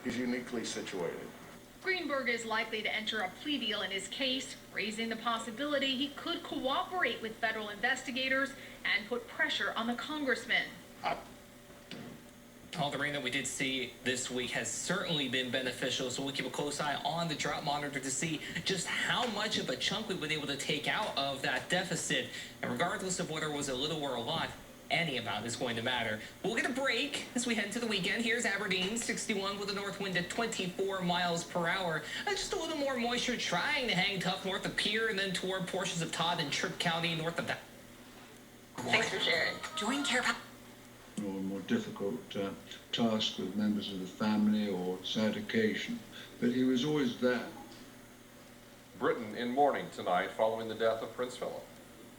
He's uniquely situated. Greenberg is likely to enter a plea deal in his case, raising the possibility he could cooperate with federal investigators and put pressure on the congressman. All the rain that we did see this week has certainly been beneficial, so we'll keep a close eye on the drought monitor to see just how much of a chunk we've been able to take out of that deficit. And regardless of whether it was a little or a lot, any amount is going to matter. We'll get a break as we head into the weekend. Here's Aberdeen, 61 with a north wind at 24 miles per hour. Just a little more moisture trying to hang tough north of Pierre and then toward portions of Todd and Tripp County north of that. Thanks for sharing. Join Care. Or a more difficult task with members of the family or sad occasion, but he was always there. Britain in mourning tonight following the death of Prince Philip.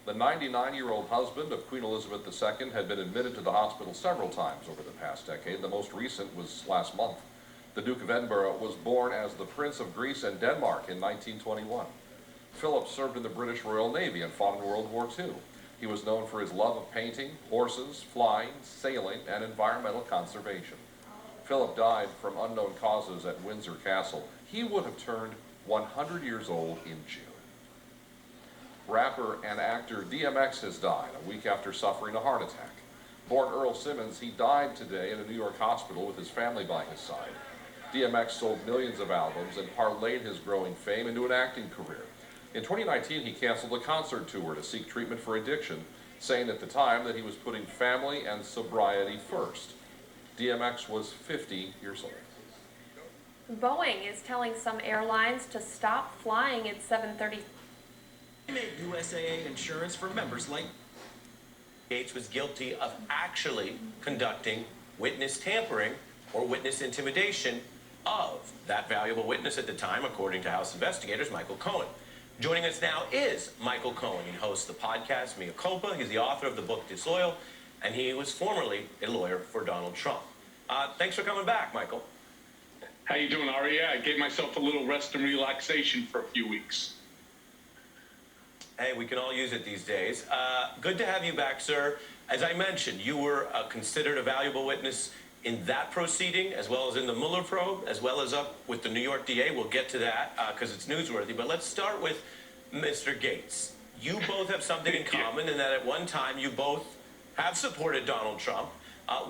The 99-year-old husband of Queen Elizabeth II had been admitted to the hospital several times over the past decade. The most recent was last month. The Duke of Edinburgh was born as the Prince of Greece and Denmark in 1921. Philip served in the British Royal Navy and fought in World War II. He was known for his love of painting, horses, flying, sailing, and environmental conservation. Philip died from unknown causes at Windsor Castle. He would have turned 100 years old in June. Rapper and actor DMX has died a week after suffering a heart attack. Born Earl Simmons, he died today in a New York hospital with his family by his side. DMX sold millions of albums and parlayed his growing fame into an acting career. In 2019, he canceled a concert tour to seek treatment for addiction, saying at the time that he was putting family and sobriety first. DMX was 50 years old. Boeing is telling some airlines to stop flying its 737. They made USAA insurance for members like Gates was guilty of actually conducting witness tampering or witness intimidation of that valuable witness at the time, according to House investigators Michael Cohen. Joining us now is Michael Cohen. He hosts the podcast Mea Culpa. He's the author of the book Disloyal, and he was formerly a lawyer for Donald Trump. Thanks for coming back, Michael. How you doing, Ari? Yeah, I gave myself a little rest and relaxation for a few weeks. Hey, we can all use it these days. Good to have you back, sir. As I mentioned, you were considered a valuable witness in that proceeding, as well as in the Mueller probe, as well as up with the New York DA. We'll get to that because it's newsworthy. But let's start with Mr. Gates. You both have something in common in that at one time you both have supported Donald Trump.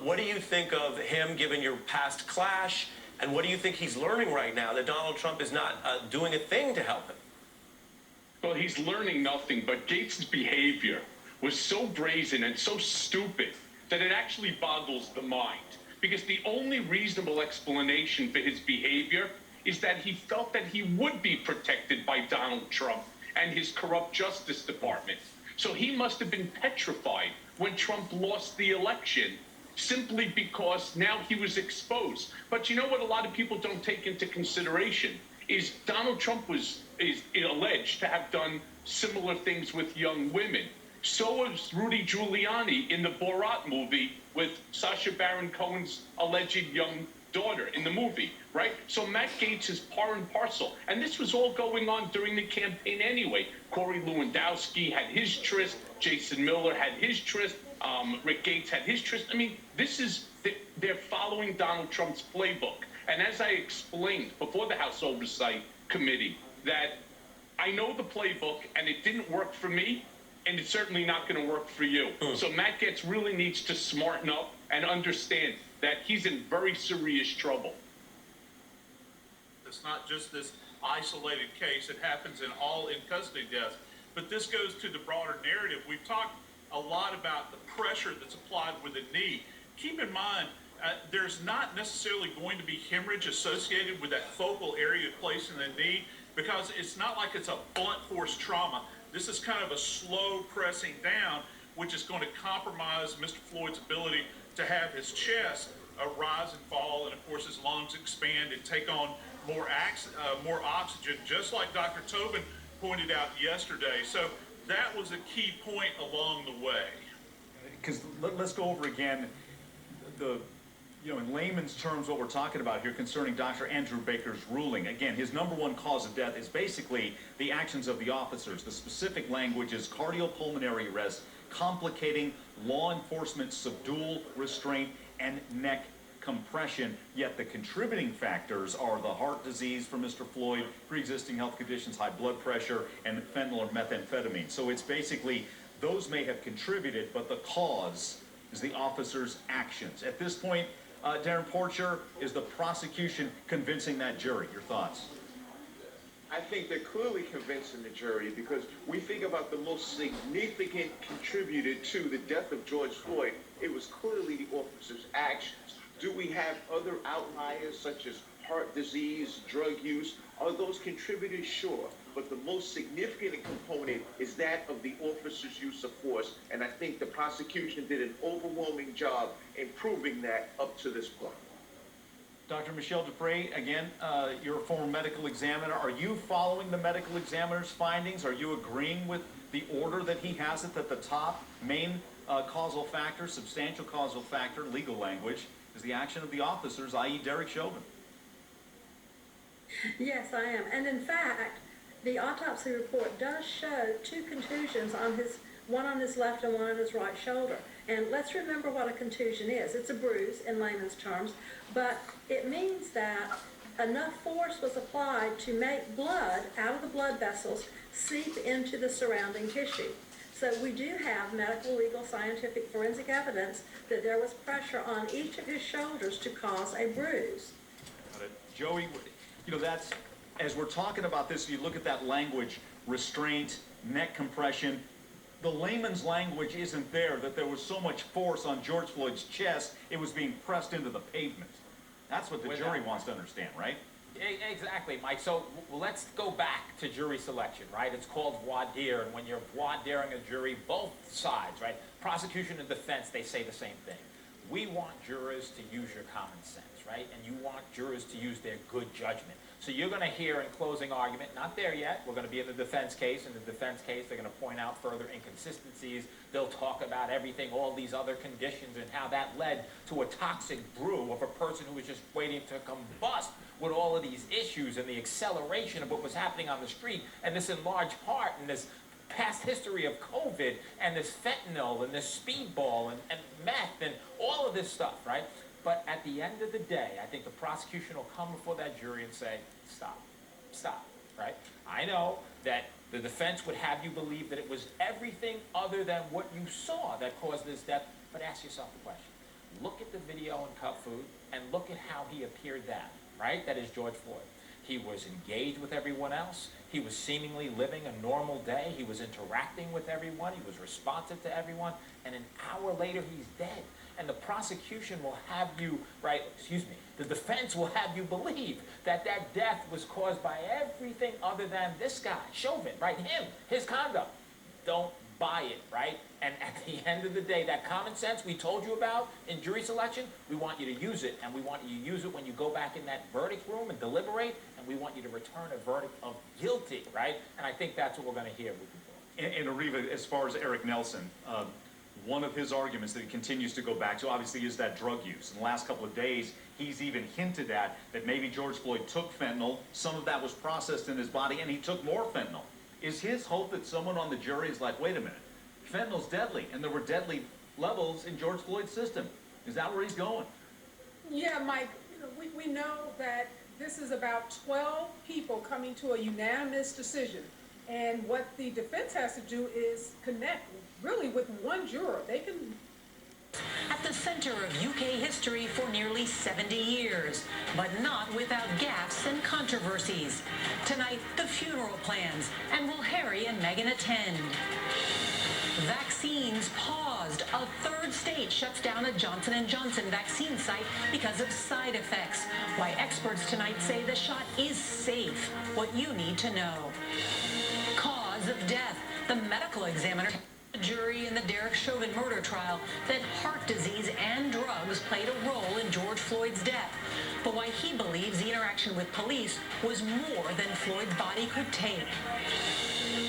What do you think of him given your past clash? And what do you think he's learning right now that Donald Trump is not doing a thing to help him? Well, he's learning nothing, but Gates' behavior was so brazen and so stupid that it actually boggles the mind. Because the only reasonable explanation for his behavior is that he felt that he would be protected by Donald Trump and his corrupt Justice Department. So he must have been petrified when Trump lost the election simply because now he was exposed. But you know what a lot of people don't take into consideration is Donald Trump is alleged to have done similar things with young women. So was Rudy Giuliani in the Borat movie with Sacha Baron Cohen's alleged young daughter in the movie, right? So Matt Gaetz is par and parcel. And this was all going on during the campaign anyway. Corey Lewandowski had his tryst. Jason Miller had his tryst. Rick Gates had his tryst. I mean, they're following Donald Trump's playbook. And as I explained before the House Oversight Committee, that I know the playbook and it didn't work for me, and it's certainly not going to work for you. So Matt Gaetz really needs to smarten up and understand that he's in very serious trouble. It's not just this isolated case. It happens in all in-custody deaths. But this goes to the broader narrative. We've talked a lot about the pressure that's applied with a knee. Keep in mind, there's not necessarily going to be hemorrhage associated with that focal area placed in the knee because it's not like it's a blunt force trauma. This is kind of a slow pressing down, which is going to compromise Mr. Floyd's ability to have his chest rise and fall, and of course his lungs expand and take on more oxygen, just like Dr. Tobin pointed out yesterday. So that was a key point along the way. Because let's go over again in layman's terms what we're talking about here concerning Dr. Andrew Baker's ruling. Again, his number one cause of death is basically the actions of the officers. The specific language is cardiopulmonary arrest, complicating law enforcement subdual, restraint, and neck compression, yet the contributing factors are the heart disease for Mr. Floyd, pre-existing health conditions, high blood pressure, and fentanyl or methamphetamine. So it's basically those may have contributed, but the cause is the officer's actions. At this point, Darren Porcher, is the prosecution convincing that jury? Your thoughts? I think they're clearly convincing the jury because we think about the most significant contributor to the death of George Floyd. It was clearly the officer's actions. Do we have other outliers such as heart disease, drug use? Are those contributors? Sure. But the most significant component is that of the officer's use of force. And I think the prosecution did an overwhelming job in proving that up to this point. Dr. Michelle Dupre, again, you're a former medical examiner. Are you following the medical examiner's findings? Are you agreeing with the order that he has it that the top main causal factor, substantial causal factor, legal language, is the action of the officers, i.e. Derek Chauvin? Yes, I am. And in fact, the autopsy report does show two contusions on one on his left and one on his right shoulder. And let's remember what a contusion is. It's a bruise in layman's terms, but it means that enough force was applied to make blood out of the blood vessels seep into the surrounding tissue. So we do have medical, legal, scientific, forensic evidence that there was pressure on each of his shoulders to cause a bruise. Joey, you know, that's, as we're talking about this, you look at that language, restraint, neck compression, the layman's language isn't there, that there was so much force on George Floyd's chest, it was being pressed into the pavement. That's what the jury wants to understand, right? Exactly, Mike. So let's go back to jury selection, right? It's called voir dire, and when you're voir diring a jury, both sides, right? Prosecution and defense, they say the same thing. We want jurors to use your common sense, right? And you want jurors to use their good judgment. So you're going to hear in closing argument, not there yet, we're going to be in the defense case. In the defense case, they're going to point out further inconsistencies. They'll talk about everything, all these other conditions, and how that led to a toxic brew of a person who was just waiting to combust with all of these issues and the acceleration of what was happening on the street, and this in large part in this past history of COVID and this fentanyl and this speedball and meth and all of this stuff, right? But at the end of the day, I think the prosecution will come before that jury and say, stop, right? I know that the defense would have you believe that it was everything other than what you saw that caused this death, but ask yourself the question. Look at the video in Cut Food and look at how he appeared then, right? That is George Floyd. He was engaged with everyone else. He was seemingly living a normal day. He was interacting with everyone. He was responsive to everyone. And an hour later, he's dead. And the prosecution will have you, the defense will have you believe that that death was caused by everything other than this guy, Chauvin, right? Him, his conduct. Don't buy it, right? And at the end of the day, that common sense we told you about in jury selection, we want you to use it, and we want you to use it when you go back in that verdict room and deliberate, and we want you to return a verdict of guilty, right? And I think that's what we're going to hear moving forward. And Ariva, as far as Eric Nelson, one of his arguments that he continues to go back to, obviously, is that drug use. In the last couple of days, he's even hinted at that maybe George Floyd took fentanyl, some of that was processed in his body, and he took more fentanyl. Is his hope that someone on the jury is like, wait a minute, fentanyl's deadly, and there were deadly levels in George Floyd's system? Is that where he's going? Yeah, Mike, we know that this is about 12 people coming to a unanimous decision. And what the defense has to do is connect really with one juror. They can... At the center of UK history for nearly 70 years, but not without gaffes and controversies. Tonight, the funeral plans, and will Harry and Meghan attend? Vaccines paused. A third state shuts down a Johnson & Johnson vaccine site because of side effects. Why experts tonight say the shot is safe. What you need to know. Cause of death. The medical examiner the jury in the Derek Chauvin murder trial that heart disease and drugs played a role in George Floyd's death. But why he believes the interaction with police was more than Floyd's body could take.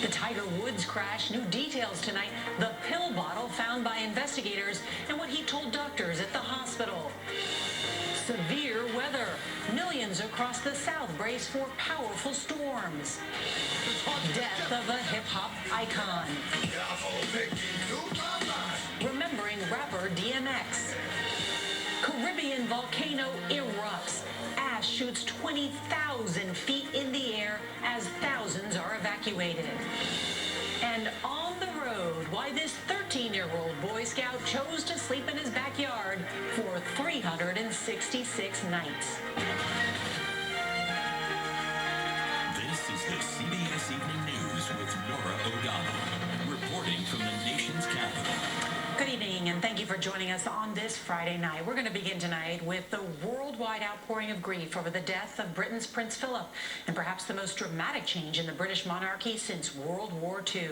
The Tiger Woods crash, new details tonight, the pill bottle found by investigators, and what he told doctors at the hospital. Severe weather. Millions across the South brace for powerful storms. Death of a hip-hop icon. Remembering rapper DMX. Caribbean volcano erupts. Ash shoots 20,000 feet in the air as thousands are evacuated. And on the road, why this 13-year-old Boy Scout chose to sleep in his backyard for 366 nights. This is the CBS Evening News with Nora O'Donnell, reporting from the nation's capital. Good evening, and thank you for joining us on this Friday night. We're going to begin tonight with the worldwide outpouring of grief over the death of Britain's Prince Philip, and perhaps the most dramatic change in the British monarchy since World War II.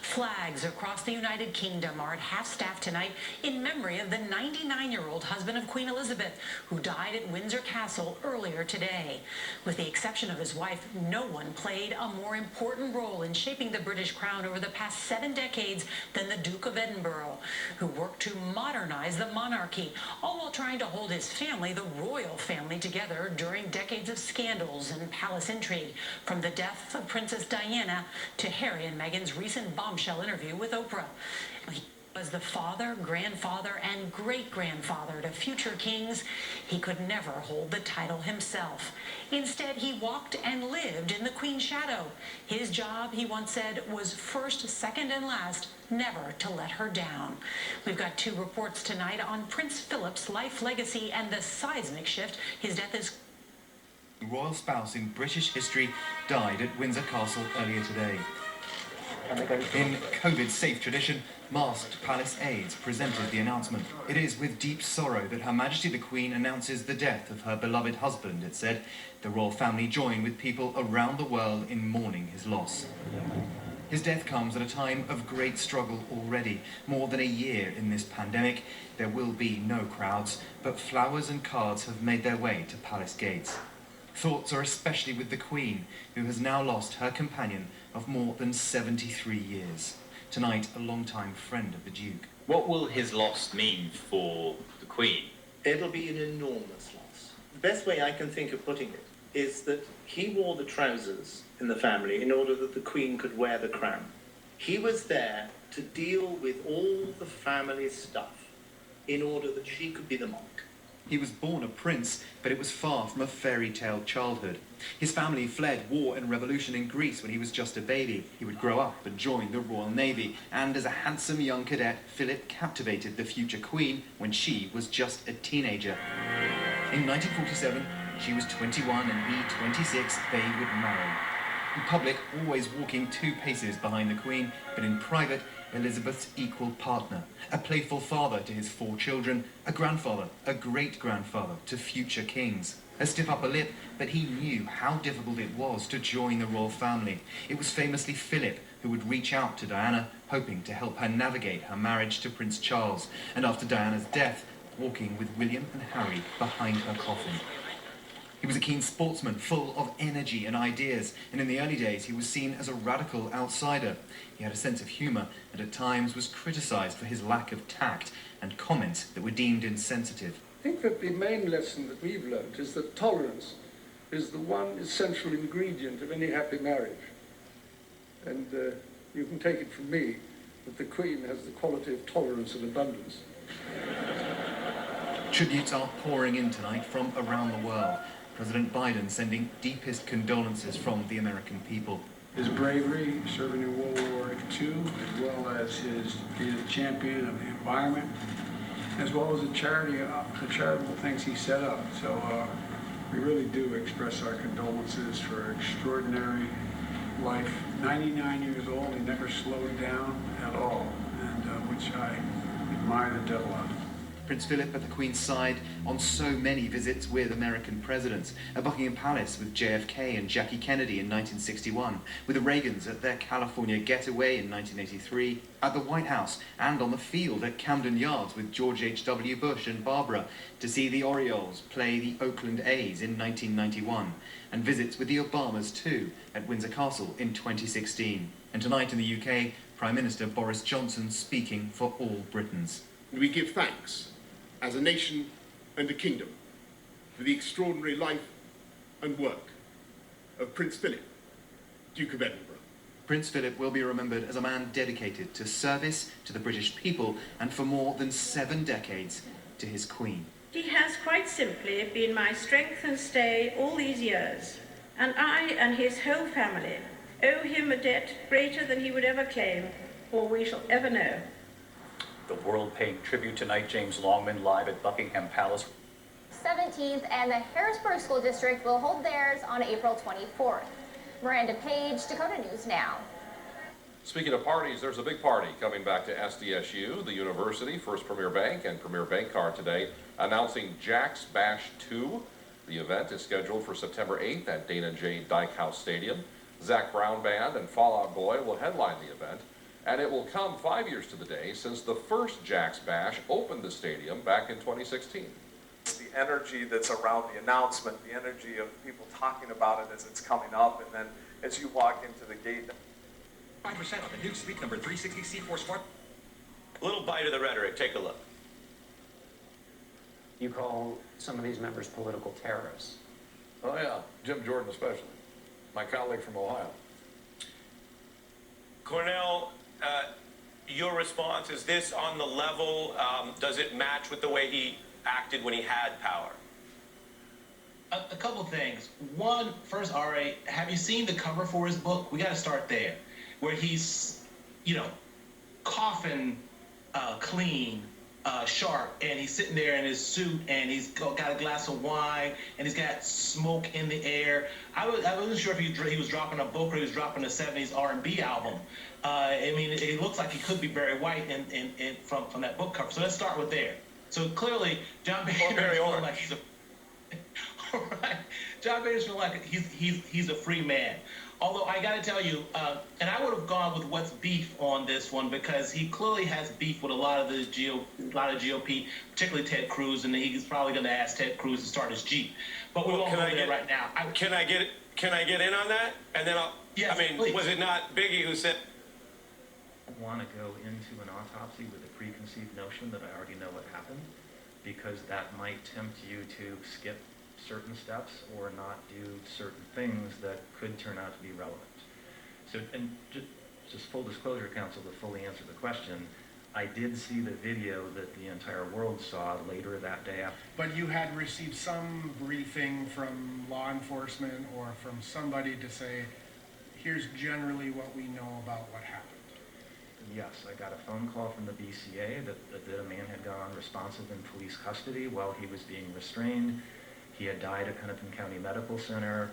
Flags across the United Kingdom are at half-staff tonight in memory of the 99-year-old husband of Queen Elizabeth, who died at Windsor Castle earlier today. With the exception of his wife, no one played a more important role in shaping the British crown over the past 7 decades than the Duke of Edinburgh, who worked to modernize the monarchy, all while trying to hold his family, the royal family, together during decades of scandals and palace intrigue, from the death of Princess Diana to Harry and Meghan's recent bombshell interview with Oprah. He was the father, grandfather, and great-grandfather to future kings. He could never hold the title himself. Instead, he walked and lived in the Queen's shadow. His job, he once said, was first, second, and last, never to let her down. We've got 2 reports tonight on Prince Philip's life legacy and the seismic shift his death is. The royal spouse in British history died at Windsor Castle earlier today. In COVID-safe tradition, masked palace aides presented the announcement. It is with deep sorrow that Her Majesty the Queen announces the death of her beloved husband, it said. The royal family join with people around the world in mourning his loss. His death comes at a time of great struggle already. More than a year in this pandemic, there will be no crowds, but flowers and cards have made their way to palace gates. Thoughts are especially with the Queen, who has now lost her companion of more than 73 years. Tonight, a longtime friend of the Duke. What will his loss mean for the Queen? It'll be an enormous loss. The best way I can think of putting it is that he wore the trousers in the family in order that the Queen could wear the crown. He was there to deal with all the family stuff in order that she could be the monarch. He was born a prince, but it was far from a fairy tale childhood. His family fled war and revolution in Greece when he was just a baby. He would grow up and join the Royal Navy, and as a handsome young cadet, Philip captivated the future Queen when she was just a teenager. In 1947, she was 21 and he 26, they would marry. In public, always walking 2 paces behind the Queen, but in private, Elizabeth's equal partner, a playful father to his 4 children, a grandfather, a great-grandfather to future kings. A stiff upper lip, but he knew how difficult it was to join the royal family. It was famously Philip who would reach out to Diana, hoping to help her navigate her marriage to Prince Charles, and after Diana's death, walking with William and Harry behind her coffin. He was a keen sportsman, full of energy and ideas, and in the early days he was seen as a radical outsider. He had a sense of humour and at times was criticised for his lack of tact and comments that were deemed insensitive. I think that the main lesson that we've learned is that tolerance is the one essential ingredient of any happy marriage. And you can take it from me that the Queen has the quality of tolerance and abundance. Tributes are pouring in tonight from around the world. President Biden sending deepest condolences from the American people. His bravery serving in World War II, as well as being a champion of the environment, as well as the charitable things he set up. So we really do express our condolences for extraordinary life. 99 years old, he never slowed down at all, and which I admire the devil of. Prince Philip at the Queen's side on so many visits with American presidents. At Buckingham Palace with JFK and Jackie Kennedy in 1961, with the Reagans at their California getaway in 1983, at the White House and on the field at Camden Yards with George H.W. Bush and Barbara, to see the Orioles play the Oakland A's in 1991, and visits with the Obamas too at Windsor Castle in 2016. And tonight in the UK, Prime Minister Boris Johnson speaking for all Britons. We give thanks as a nation and a kingdom for the extraordinary life and work of Prince Philip, Duke of Edinburgh. Prince Philip will be remembered as a man dedicated to service to the British people and for more than 7 decades to his Queen. He has quite simply been my strength and stay all these years, and I and his whole family owe him a debt greater than he would ever claim, or we shall ever know. The world paying tribute tonight, James Longman, live at Buckingham Palace. 17th, and the Harrisburg School District will hold theirs on April 24th. Miranda Page, Dakota News Now. Speaking of parties, there's a big party coming back to SDSU, the university, First Premier Bank and Premier Bank Card today, announcing Jack's Bash 2. The event is scheduled for September 8th at Dana J. Dykehouse Stadium. Zach Brown Band and Fall Out Boy will headline the event, and it will come 5 years to the day since the first Jack's Bash opened the stadium back in 2016. The energy that's around the announcement, the energy of people talking about it as it's coming up, and then as you walk into the gate. 5% on the new Speak number 360 C4 Smart. A little bite of the rhetoric. Take a look. You call some of these members political terrorists. Oh yeah, Jim Jordan especially, my colleague from Ohio. Cornell, your response, is this on the level, does it match with the way he acted when he had power? A couple things. One, first, R.A., have you seen the cover for his book? We got to start there, where he's, you know, coughing clean, sharp, and he's sitting there in his suit, and he's got a glass of wine, and he's got smoke in the air. I wasn't sure if he was dropping a book or he was dropping a 70s R&B album. I mean, it looks like he could be Barry White from that book cover. So let's start with there. So clearly, John Boehner is feeling like he's a right. John Boehner's feeling like he's a free man. Although I got to tell you, and I would have gone with what's beef on this one because he clearly has beef with a lot of GOP, particularly Ted Cruz, and he's probably going to ask Ted Cruz to start his Jeep. But we won't go there right now. Can I get in on that? And then yes, I mean, please. Was it not Biggie who said? I want to go into an autopsy with a preconceived notion that I already know what happened, because that might tempt you to skip certain steps or not do certain things that could turn out to be relevant. So, and just full disclosure, counsel, to fully answer the question, I did see the video that the entire world saw later that day after. But you had received some briefing from law enforcement or from somebody to say, here's generally what we know about what happened. Yes, I got a phone call from the BCA that a man had gone unresponsive in police custody while he was being restrained. He had died at Hennepin County Medical Center,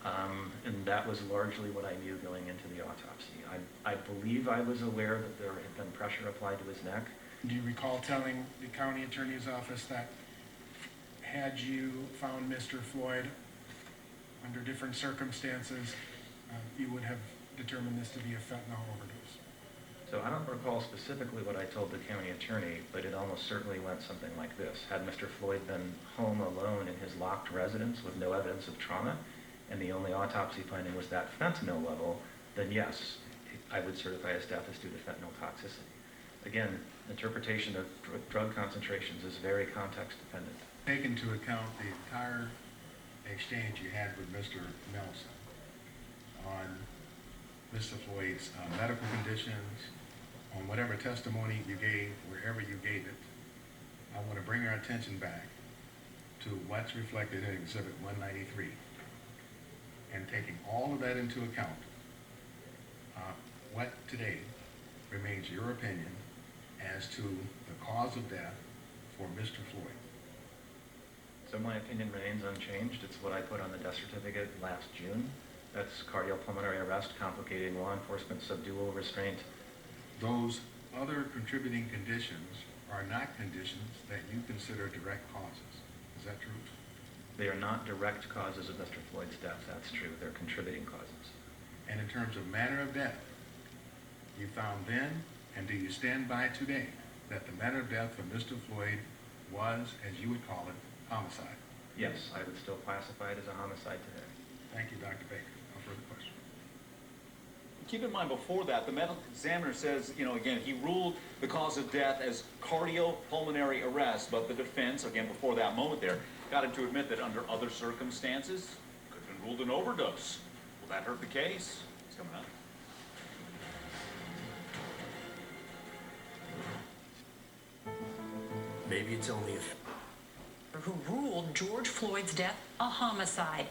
and that was largely what I knew going into the autopsy. I believe I was aware that there had been pressure applied to his neck. Do you recall telling the county attorney's office that had you found Mr. Floyd under different circumstances, you would have determined this to be a fentanyl overdose? So I don't recall specifically what I told the county attorney, but it almost certainly went something like this. Had Mr. Floyd been home alone in his locked residence with no evidence of trauma, and the only autopsy finding was that fentanyl level, then yes, I would certify his death as due to fentanyl toxicity. Again, interpretation of drug concentrations is very context dependent. Take into account the entire exchange you had with Mr. Nelson on Mr. Floyd's medical conditions, on whatever testimony you gave, wherever you gave it. I want to bring our attention back to what's reflected in Exhibit 193. And taking all of that into account, what today remains your opinion as to the cause of death for Mr. Floyd? So my opinion remains unchanged. It's what I put on the death certificate last June. That's cardiopulmonary arrest, complicating law enforcement subdual restraint. Those other contributing conditions are not conditions that you consider direct causes. Is that true? They are not direct causes of Mr. Floyd's death. That's true. They're contributing causes. And in terms of manner of death, you found then, and do you stand by today, that the manner of death of Mr. Floyd was, as you would call it, homicide? Yes, I would still classify it as a homicide today. Thank you, Dr. Baker. No further questions. Keep in mind, before that, the medical examiner says, you know, again, he ruled the cause of death as cardiopulmonary arrest, but the defense, again, before that moment there, got him to admit that under other circumstances, could have been ruled an overdose. Will that hurt the case? It's coming up. Maybe it's only a... who ruled George Floyd's death a homicide.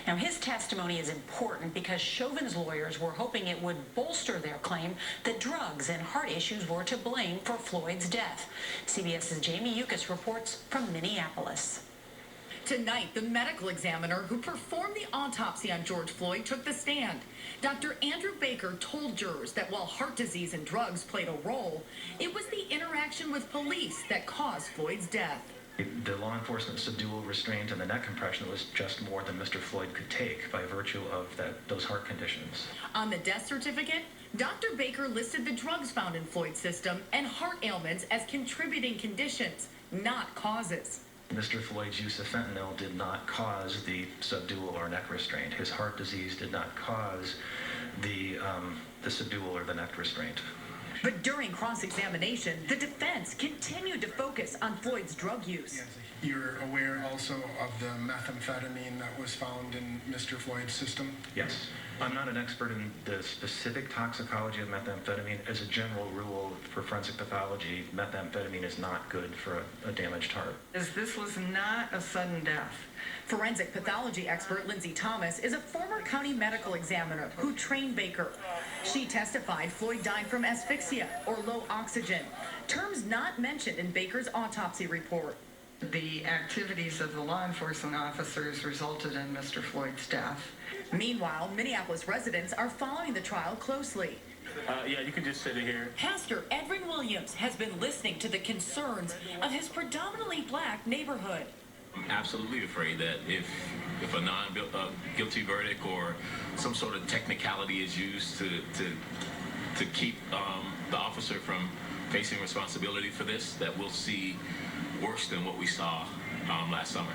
Now, his testimony is important because Chauvin's lawyers were hoping it would bolster their claim that drugs and heart issues were to blame for Floyd's death. CBS's Cmgus reports from Minneapolis. Tonight, the medical examiner who performed the autopsy on George Floyd took the stand. Dr. Andrew Baker told jurors that while heart disease and drugs played a role, it was the interaction with police that caused Floyd's death. The law enforcement subdual, restraint, and the neck compression was just more than Mr. Floyd could take by virtue of those heart conditions. On the death certificate, Dr. Baker listed the drugs found in Floyd's system and heart ailments as contributing conditions, not causes. Mr. Floyd's use of fentanyl did not cause the subdual or neck restraint. His heart disease did not cause the subdual or the neck restraint. But during cross-examination, the defense continued to focus on Floyd's drug use. Yes, you're aware also of the methamphetamine that was found in Mr. Floyd's system? Yes. I'm not an expert in the specific toxicology of methamphetamine. As a general rule, for forensic pathology, methamphetamine is not good for a damaged heart. This was not a sudden death. Forensic pathology expert Lindsay Thomas is a former county medical examiner who trained Baker. She testified Floyd died from asphyxia or low oxygen, terms not mentioned in Baker's autopsy report. The activities of the law enforcement officers resulted in Mr. Floyd's death. Meanwhile, Minneapolis residents are following the trial closely. Yeah, you can just sit here. Pastor Edwin Williams has been listening to the concerns of his predominantly black neighborhood. I'm absolutely afraid that if a non-guilty verdict or some sort of technicality is used to keep the officer from facing responsibility for this, that we'll see worse than what we saw last summer.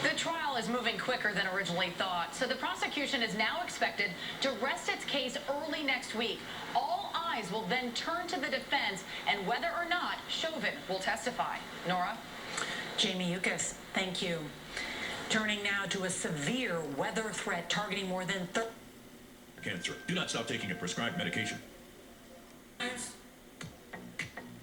The trial is moving quicker than originally thought, so the prosecution is now expected to rest its case early next week. All eyes will then turn to the defense and whether or not Chauvin will testify. Nora? Cmgus, thank you. Turning now to a severe weather threat targeting more than Cancer. Do not stop taking a prescribed medication.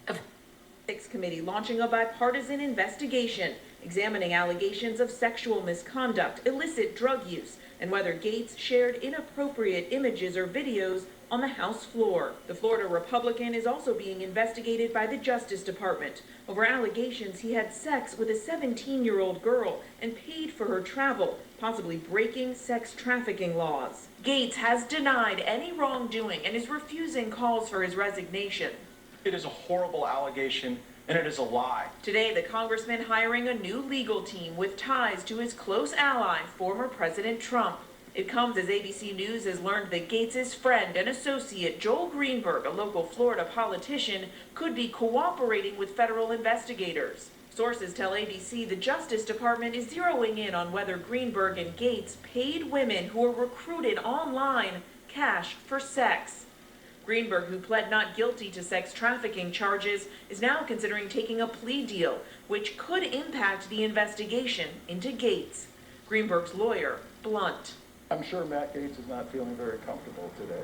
Ethics Committee launching a bipartisan investigation examining allegations of sexual misconduct, illicit drug use, and whether Gates shared inappropriate images or videos on the House floor. The Florida Republican is also being investigated by the Justice Department over allegations he had sex with a 17-year-old girl and paid for her travel, possibly breaking sex trafficking laws. Gates has denied any wrongdoing and is refusing calls for his resignation. It is a horrible allegation, and it is a lie. Today, the congressman hiring a new legal team with ties to his close ally, former President Trump. It comes as ABC News has learned that Gates' friend and associate Joel Greenberg, a local Florida politician, could be cooperating with federal investigators. Sources tell ABC the Justice Department is zeroing in on whether Greenberg and Gates paid women who were recruited online cash for sex. Greenberg, who pled not guilty to sex trafficking charges, is now considering taking a plea deal, which could impact the investigation into Gates. Greenberg's lawyer, blunt. I'm sure Matt Gaetz is not feeling very comfortable today.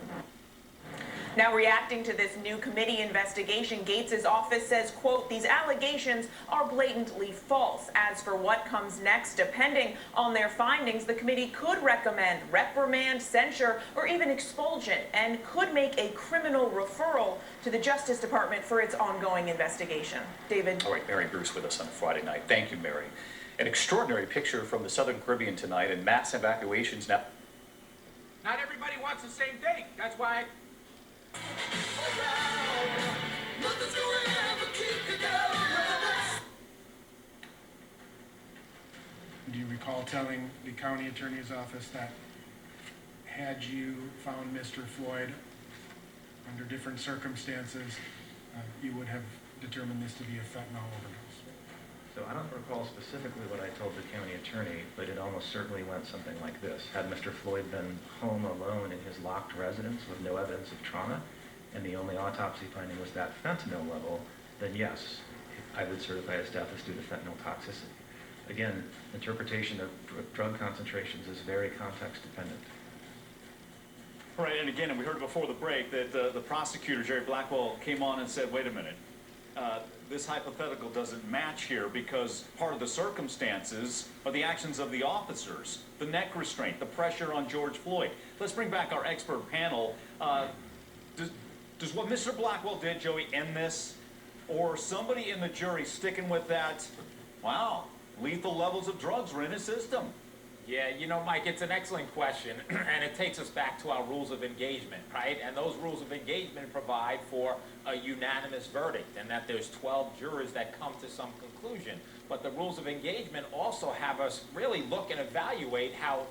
Now reacting to this new committee investigation, Gates' office says, quote, these allegations are blatantly false. As for what comes next, depending on their findings, the committee could recommend reprimand, censure, or even expulsion, and could make a criminal referral to the Justice Department for its ongoing investigation. David? All right, Mary Bruce with us on a Friday night. Thank you, Mary. An extraordinary picture from the Southern Caribbean tonight, and mass evacuations now. Not everybody wants the same thing. That's why. Do you recall telling the county attorney's office that had you found Mr. Floyd under different circumstances, you would have determined this to be a fentanyl overdose? So I don't recall specifically what I told the county attorney, but it almost certainly went something like this. Had Mr. Floyd been home alone in his locked residence with no evidence of trauma, and the only autopsy finding was that fentanyl level, then yes, I would certify his death as due to fentanyl toxicity. Again, interpretation of drug concentrations is very context dependent. Right, and again, and we heard before the break that the prosecutor, Jerry Blackwell, came on and said, wait a minute, this hypothetical doesn't match here because part of the circumstances are the actions of the officers, the neck restraint, the pressure on George Floyd. Let's bring back our expert panel. Does what Mr. Blackwell did, Joey, end this? Or somebody in the jury sticking with that, wow, lethal levels of drugs were in his system? Yeah, you know, Mike, it's an excellent question, and it takes us back to our rules of engagement, right? And those rules of engagement provide for a unanimous verdict, and that there's 12 jurors that come to some conclusion. But the rules of engagement also have us really look and evaluate how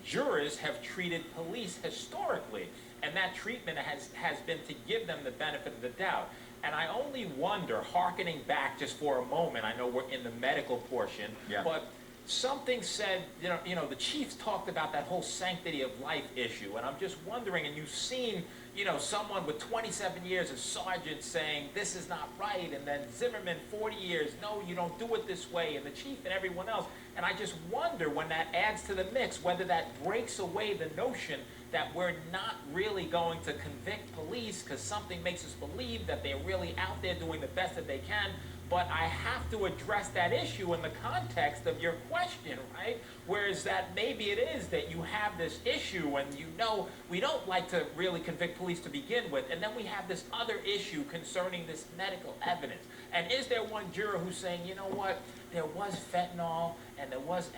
jurors have treated police historically, and that treatment has been to give them the benefit of the doubt. And I only wonder, hearkening back just for a moment, I know we're in the medical portion, but something said, you know, the chiefs talked about that whole sanctity of life issue, and I'm just wondering, and you've seen, you know, someone with 27 years as sergeant saying, this is not right, and then Zimmerman, 40 years, no, you don't do it this way, and the chief and everyone else, and I just wonder when that adds to the mix, whether that breaks away the notion that we're not really going to convict police because something makes us believe that they're really out there doing the best that they can. But I have to address that issue in the context of your question, right? Whereas that maybe it is that you have this issue and you know we don't like to really convict police to begin with, and then we have this other issue concerning this medical evidence. And is there one juror who's saying, you know what, there was fentanyl and there was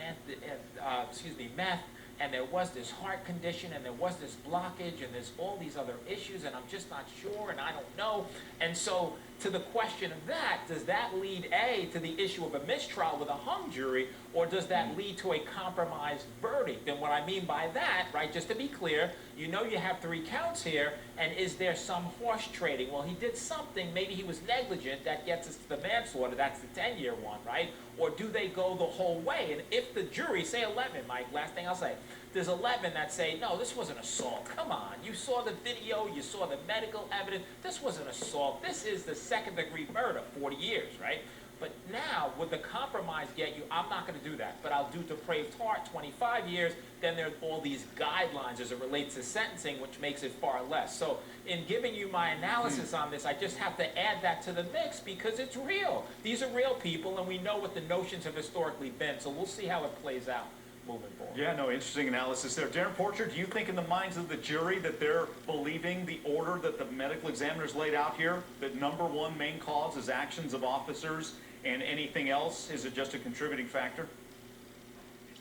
meth, and there was this heart condition, and there was this blockage, and there's all these other issues, and I'm just not sure, and I don't know. And so, to the question of that, does that lead, A, to the issue of a mistrial with a hung jury, or does that lead to a compromised verdict? And what I mean by that, right, just to be clear, you know you have 3 counts here, and is there some horse trading? Well, he did something, maybe he was negligent, that gets us to the manslaughter, that's the 10-year one, right? Or do they go the whole way? And if the jury, say 11, Mike, last thing I'll say, there's 11 that say, no, this wasn't assault. Come on. You saw the video. You saw the medical evidence. This wasn't assault. This is the second-degree murder, 40 years, right? But now, would the compromise get you? I'm not going to do that, but I'll do depraved heart, 25 years. Then there are all these guidelines as it relates to sentencing, which makes it far less. So in giving you my analysis on this, I just have to add that to the mix because it's real. These are real people, and we know what the notions have historically been. So we'll see how it plays out moving forward. Yeah, no, interesting analysis there. Darren Porcher, do you think in the minds of the jury that they're believing the order that the medical examiners laid out here, that #1 main cause is actions of officers and anything else, is it just a contributing factor?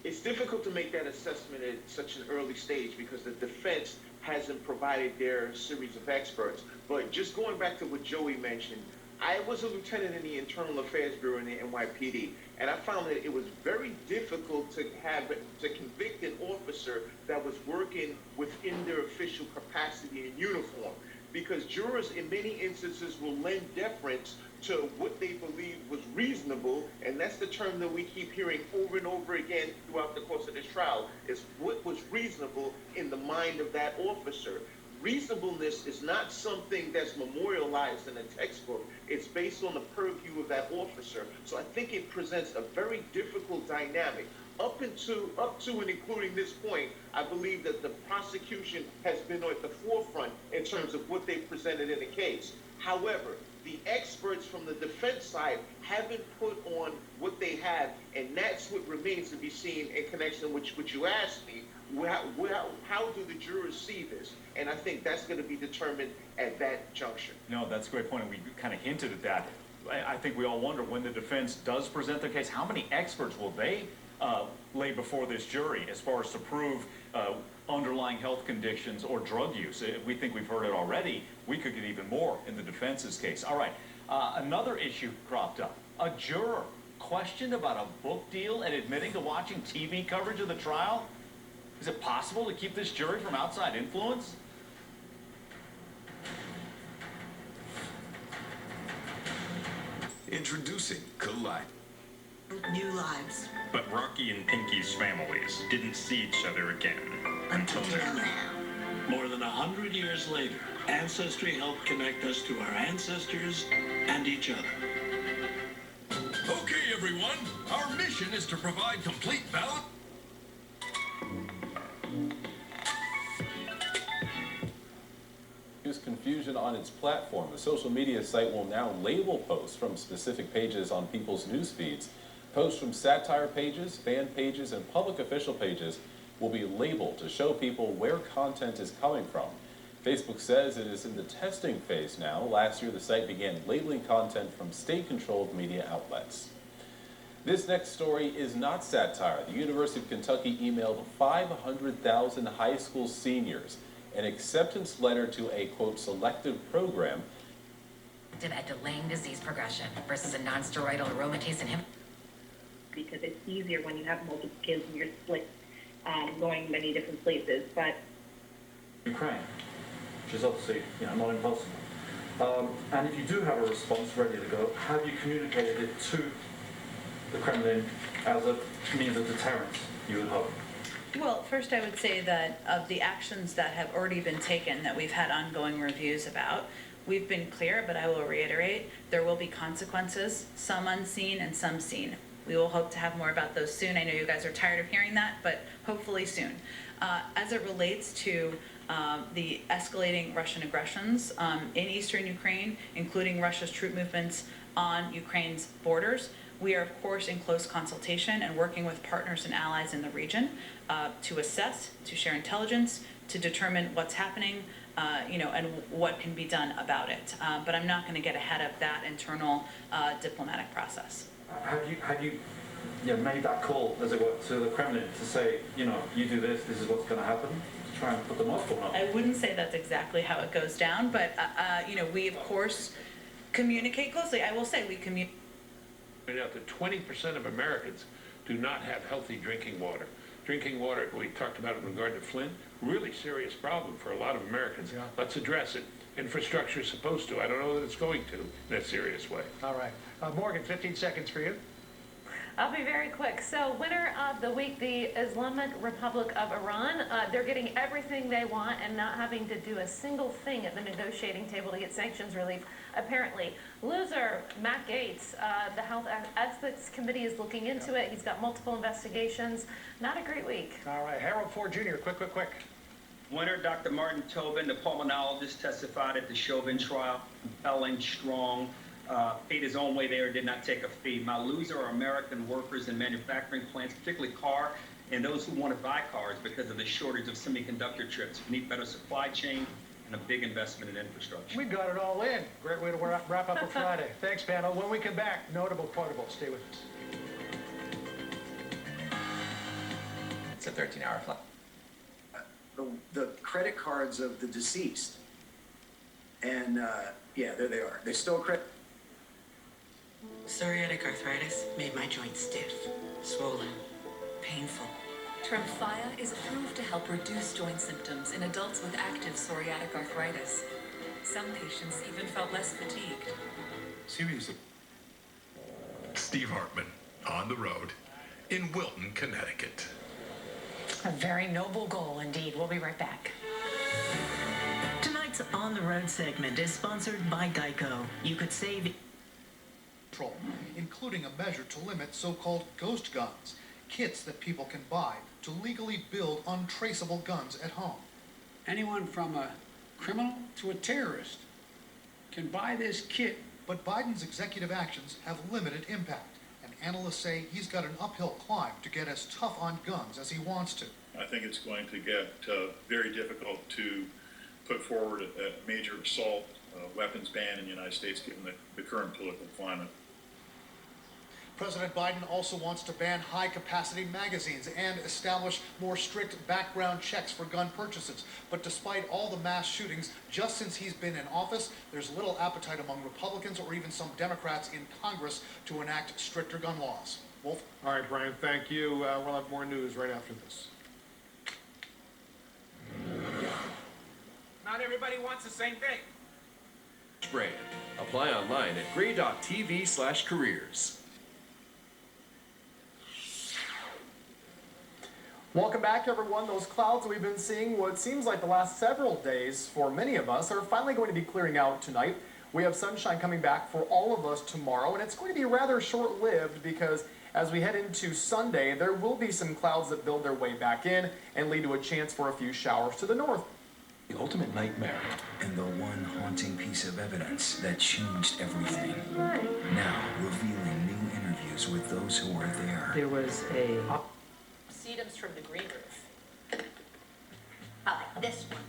It's difficult to make that assessment at such an early stage because the defense hasn't provided their series of experts. But just going back to what Joey mentioned, I was a lieutenant in the Internal Affairs Bureau in the NYPD, and I found that it was very difficult to convict an officer that was working within their official capacity in uniform, because jurors in many instances will lend deference to what they believe was reasonable, and that's the term that we keep hearing over and over again throughout the course of this trial, is what was reasonable in the mind of that officer. Reasonableness is not something that's memorialized in a textbook. It's based on the purview of that officer. So I think it presents a very difficult dynamic. Up to and including this point, I believe that the prosecution has been at the forefront in terms of what they presented in the case. However, the experts from the defense side haven't put on what they have, and that's what remains to be seen in connection with what you asked me. How do the jurors see this? And I think that's going to be determined at that juncture. No, that's a great point, and we kind of hinted at that. I think we all wonder when the defense does present their case, how many experts will they lay before this jury as far as to prove underlying health conditions or drug use? We think we've heard it already. We could get even more in the defense's case. All right, another issue cropped up. A juror questioned about a book deal and admitting to watching TV coverage of the trial. Is it possible to keep this jury from outside influence? Introducing Collide. New lives. But Rocky and Pinky's families didn't see each other again until now. More than 100 years later, Ancestry helped connect us to our ancestors and each other. Okay, everyone, our mission is to provide complete balance. His confusion on its platform. The social media site will now label posts from specific pages on people's news feeds. Posts from satire pages, fan pages, and public official pages will be labeled to show people where content is coming from. Facebook says it is in the testing phase now. Last year, the site began labeling content from state-controlled media outlets. This next story is not satire. The University of Kentucky emailed 500,000 high school seniors an acceptance letter to a, quote, selective program at delaying disease progression versus a non-steroidal aromatase inhibitor. Because it's easier when you have multiple kids and you're split, going many different places. But Ukraine, which is obviously not impossible. And if you do have a response ready to go, have you communicated it to the Kremlin as a means of deterrence, you would hope? Well, first I would say that of the actions that have already been taken that we've had ongoing reviews about, we've been clear, but I will reiterate, there will be consequences, some unseen and some seen. We will hope to have more about those soon. I know you guys are tired of hearing that, but hopefully soon. As it relates to the escalating Russian aggressions in eastern Ukraine, including Russia's troop movements on Ukraine's borders, we are, of course, in close consultation and working with partners and allies in the region to assess, to share intelligence, to determine what's happening, and what can be done about it. But I'm not going to get ahead of that internal diplomatic process. Have you made that call, as it were, to the Kremlin to say, you do this is what's going to happen, to try and put them off or not? I wouldn't say that's exactly how it goes down, but we of course communicate closely. I will say we communicate. Point out that 20% of Americans do not have healthy drinking water. Drinking water, we talked about in regard to Flint, really serious problem for a lot of Americans. Yeah. Let's address it. Infrastructure is supposed to. I don't know that it's going to in a serious way. All right. Morgan, 15 seconds for you. I'll be very quick. So winner of the week, the Islamic Republic of Iran. They're getting everything they want and not having to do a single thing at the negotiating table to get sanctions relief. Apparently, loser, Matt Gaetz, the Health Ethics Committee is looking into it. He's got multiple investigations. Not a great week. All right, Harold Ford Jr., quick. Winner, Dr. Martin Tobin, the pulmonologist, testified at the Chauvin trial. Compelling, strong, paid his own way there, did not take a fee. My loser are American workers in manufacturing plants, particularly car, and those who want to buy cars because of the shortage of semiconductor chips. We need better supply chain and a big investment in infrastructure. We got it all in. Great way to wrap up a Friday. Thanks, panel. When we come back, notable quotables. Stay with us. It's a 13-hour flight. The credit cards of the deceased. And there they are. They stole credit. Psoriatic arthritis made my joints stiff, swollen, painful. Tremfya is approved to help reduce joint symptoms in adults with active psoriatic arthritis. Some patients even felt less fatigued. Seriously. Steve Hartman, on the road in Wilton, Connecticut. A very noble goal indeed. We'll be right back. Tonight's On the Road segment is sponsored by Geico. You could save including a measure to limit so-called ghost guns, kits that people can buy to legally build untraceable guns at home. Anyone from a criminal to a terrorist can buy this kit. But Biden's executive actions have limited impact, and analysts say he's got an uphill climb to get as tough on guns as he wants to. I think it's going to get very difficult to put forward a major assault weapons ban in the United States given the current political climate. President Biden also wants to ban high-capacity magazines and establish more strict background checks for gun purchases. But despite all the mass shootings, just since he's been in office, there's little appetite among Republicans or even some Democrats in Congress to enact stricter gun laws. Wolf? All right, Brian, thank you. We'll have more news right after this. Not everybody wants the same thing. Brand. Apply online at gray.tv/careers. Welcome back, everyone. Those clouds we've been seeing what seems like the last several days for many of us are finally going to be clearing out tonight. We have sunshine coming back for all of us tomorrow, and it's going to be rather short-lived because as we head into Sunday, there will be some clouds that build their way back in and lead to a chance for a few showers to the north. The ultimate nightmare. And the one haunting piece of evidence that changed everything. Now revealing new interviews with those who were there. There was a... Sedums from the green roof. I like this one.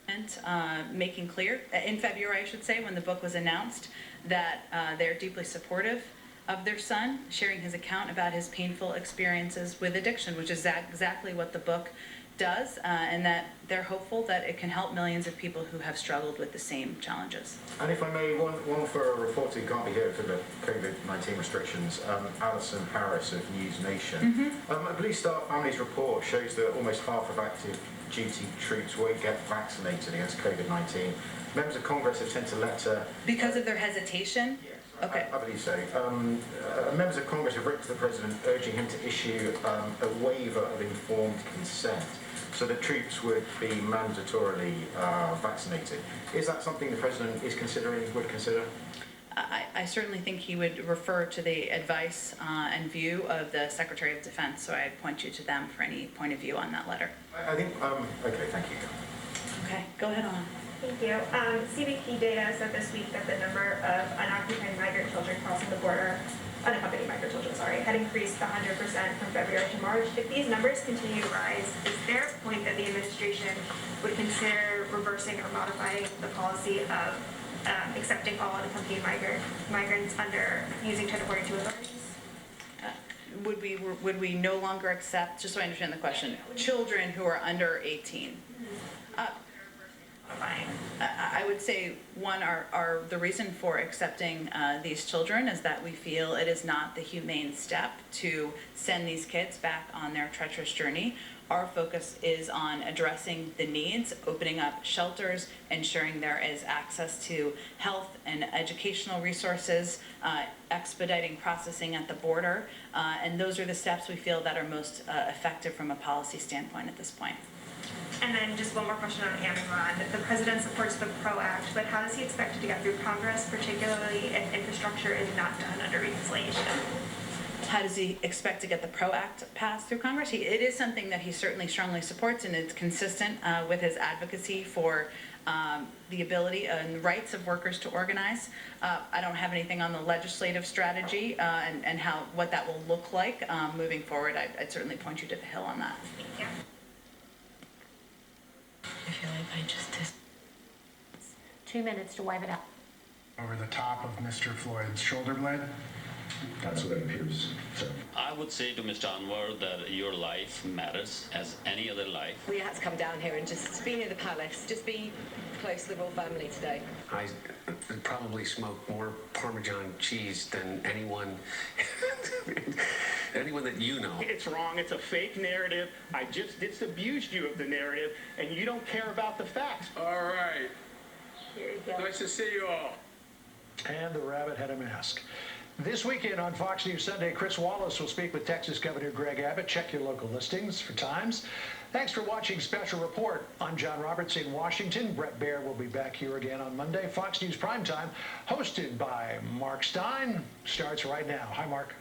And making clear, in February I should say, when the book was announced, that they're deeply supportive of their son, sharing his account about his painful experiences with addiction, which is exactly what the book does, and that they're hopeful that it can help millions of people who have struggled with the same challenges. And if I may, one for a reporter who can't be here for the COVID-19 restrictions, Alison Harris of News Nation. A Blue Star Families report shows that almost half of active duty troops won't get vaccinated against COVID-19. Members of Congress have sent a letter... Because of their hesitation? Yes. Okay. I believe so. Members of Congress have written to the President urging him to issue a waiver of informed consent so that troops would be mandatorily vaccinated. Is that something the President is would consider? I certainly think he would refer to the advice and view of the Secretary of Defense, so I'd point you to them for any point of view on that letter. I think, okay, thank you. Okay, go ahead on. Thank you. CBP data said this week that the number of unoccupied migrant children crossing the border, unaccompanied migrant children, sorry, had increased 100% from February to March. If these numbers continue to rise, is there a point that the administration would consider reversing or modifying the policy of accepting all unaccompanied migrants under using Title 42 authorities? Would we no longer accept, just so I understand the question, children who are under 18? I would say, one, the reason for accepting these children is that we feel it is not the humane step to send these kids back on their treacherous journey. Our focus is on addressing the needs, opening up shelters, ensuring there is access to health and educational resources, expediting processing at the border, and those are the steps we feel that are most effective from a policy standpoint at this point. And then just one more question on Amazon. The president supports the PRO Act, but how does he expect it to get through Congress, particularly if infrastructure is not done under legislation? How does he expect to get the PRO Act passed through Congress? It is something that he certainly strongly supports, and it's consistent with his advocacy for the ability and rights of workers to organize. I don't have anything on the legislative strategy and what that will look like moving forward. I'd certainly point you to the Hill on that. Thank you. I feel like I just did. 2 minutes to wipe it out. Over the top of Mr. Floyd's shoulder blade. That's what it appears. So. I would say to Mr. Anwar that your life matters as any other life. We had to come down here and just be near the palace, just be close to the royal family today. I probably smoke more Parmesan cheese than anyone that you know. It's wrong. It's a fake narrative. I just disabused you of the narrative, and you don't care about the facts. All right. Here you go. Nice to see you all. And the rabbit had a mask. This weekend on Fox News Sunday, Chris Wallace will speak with Texas Governor Greg Abbott. Check your local listings for times. Thanks for watching Special Report. I'm John Roberts in Washington. Brett Baer will be back here again on Monday. Fox News Primetime, hosted by Mark Stein, starts right now. Hi, Mark.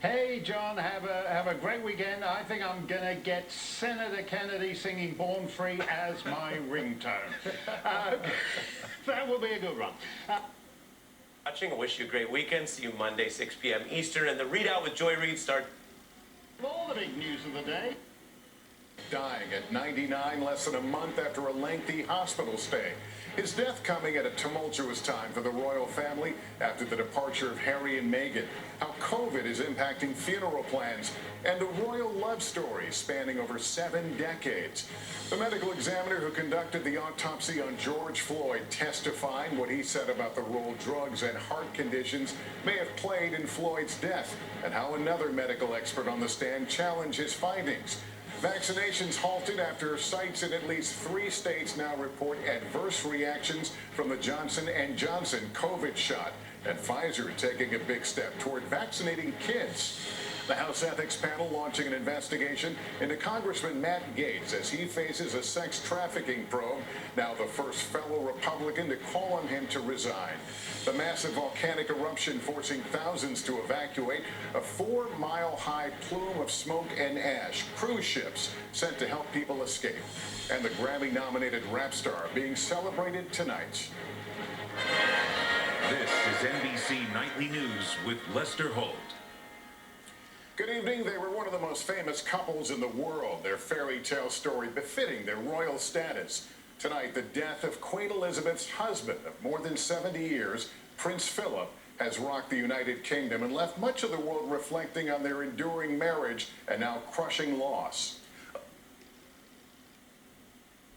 Hey, John, have a great weekend. I think I'm going to get Senator Kennedy singing Born Free as my ringtone. That will be a good one. Watching. I wish you a great weekend. See you Monday, 6 p.m. Eastern. And the Readout with Joy Reid starts. All the big news of the day. Dying at 99, less than a month after a lengthy hospital stay. His death coming at a tumultuous time for the royal family after the departure of Harry and Meghan. How COVID is impacting funeral plans and a royal love story spanning over 7 decades. The medical examiner who conducted the autopsy on George Floyd testifying what he said about the role drugs and heart conditions may have played in Floyd's death, and how another medical expert on the stand challenged his findings. Vaccinations halted after sites in at least 3 states now report adverse reactions from the Johnson & Johnson COVID shot, and Pfizer taking a big step toward vaccinating kids. The House Ethics Panel launching an investigation into Congressman Matt Gaetz as he faces a sex trafficking probe. Now the first fellow Republican to call on him to resign. The massive volcanic eruption forcing thousands to evacuate. A 4-mile-high plume of smoke and ash. Cruise ships sent to help people escape. And the Grammy-nominated rap star being celebrated tonight. This is NBC Nightly News with Lester Holt. Good evening. They were one of the most famous couples in the world, their fairy tale story befitting their royal status. Tonight, the death of Queen Elizabeth's husband of more than 70 years, Prince Phillip, has rocked the United Kingdom and left much of the world reflecting on their enduring marriage and now crushing loss.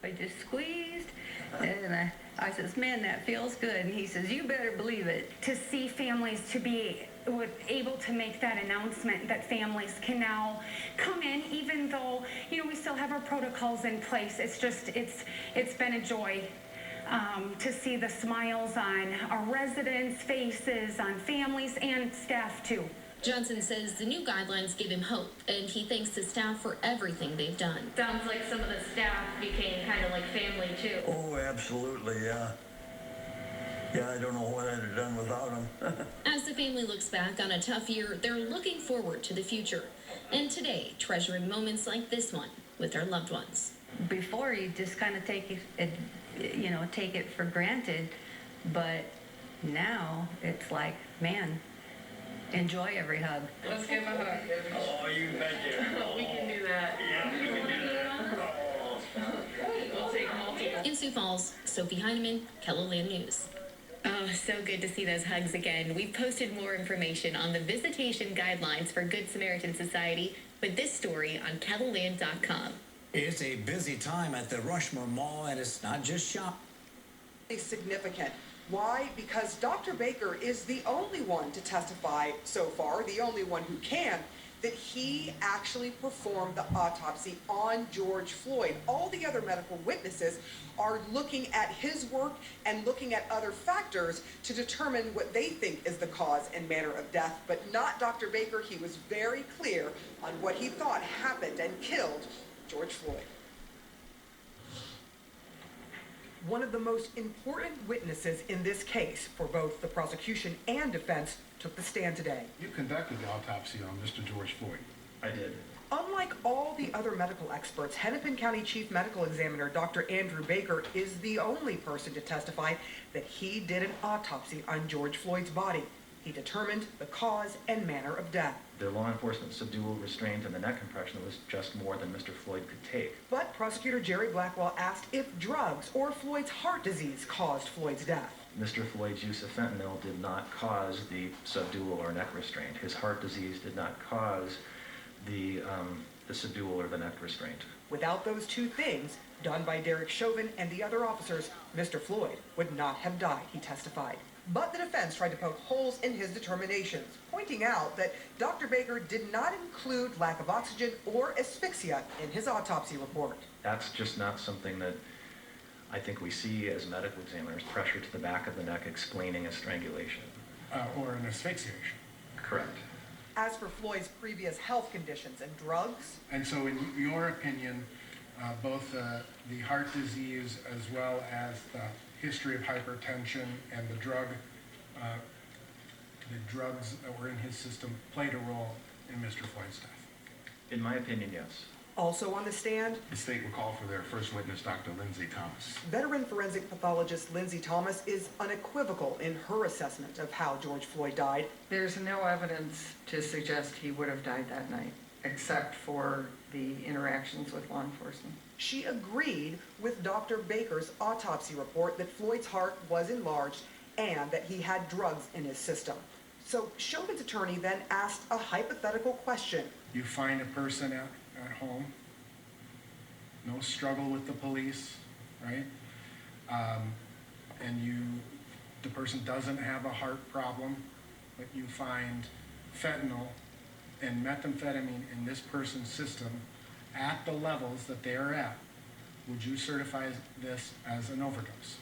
I just squeezed, and I says, man, that feels good. And he says, you better believe it. To see families to be able to make that announcement that families can now come in, even though, you know, we still have our protocols in place. It's just, it's been a joy to see the smiles on our residents' faces, on families and staff too. Johnson says the new guidelines give him hope, and he thanks the staff for everything they've done. Sounds like some of the staff became kind of like family too. Oh, absolutely, yeah. Yeah, I don't know what I'd have done without them. As the family looks back on a tough year, they're looking forward to the future. And today, treasuring moments like this one with their loved ones. Before, you just kind of take it, you know, take it for granted, but now it's like, man, enjoy every hug. Let's give him a hug. Oh, you bet you. We can do that. Yeah, we can do that. We'll take multiple. In Sioux Falls, Sophie Heineman, KELO News. Oh, so good to see those hugs again. We've posted more information on the visitation guidelines for Good Samaritan Society with this story on KELOland.com. It's a busy time at the Rushmore Mall, and it's not just shop. Significant. Why? Because Dr. Baker is the only one to testify so far, the only one who can, that he actually performed the autopsy on George Floyd. All the other medical witnesses are looking at his work and looking at other factors to determine what they think is the cause and manner of death, but not Dr. Baker. He was very clear on what he thought happened and killed George Floyd. One of the most important witnesses in this case for both the prosecution and defense took the stand today. You conducted the autopsy on Mr. George Floyd. I did. Unlike all the other medical experts, Hennepin County Chief Medical Examiner Dr. Andrew Baker is the only person to testify that he did an autopsy on George Floyd's body. He determined the cause and manner of death. The law enforcement subdual restraint and the neck compression was just more than Mr. Floyd could take. But prosecutor Jerry Blackwell asked if drugs or Floyd's heart disease caused Floyd's death. Mr. Floyd's use of fentanyl did not cause the subdual or neck restraint. His heart disease did not cause the subdual or the neck restraint. Without those two things, done by Derek Chauvin and the other officers, Mr. Floyd would not have died, he testified. But the defense tried to poke holes in his determinations, pointing out that Dr. Baker did not include lack of oxygen or asphyxia in his autopsy report. That's just not something that I think we see as medical examiners, pressure to the back of the neck explaining a strangulation. Or an asphyxiation. Correct. As for Floyd's previous health conditions and drugs. And so in your opinion, both the heart disease as well as the history of hypertension and the drugs that were in his system played a role in Mr. Floyd's death? In my opinion, yes. Also on the stand, the state will call for their first witness, Dr. Lindsay Thomas. Veteran forensic pathologist Lindsay Thomas is unequivocal in her assessment of how George Floyd died. There's no evidence to suggest he would have died that night, except for the interactions with law enforcement. She agreed with Dr. Baker's autopsy report that Floyd's heart was enlarged and that he had drugs in his system. So Chauvin's attorney then asked a hypothetical question. You find a person at home, no struggle with the police, right? And the person doesn't have a heart problem, but you find fentanyl and methamphetamine in this person's system at the levels that they are at. Would you certify this as an overdose?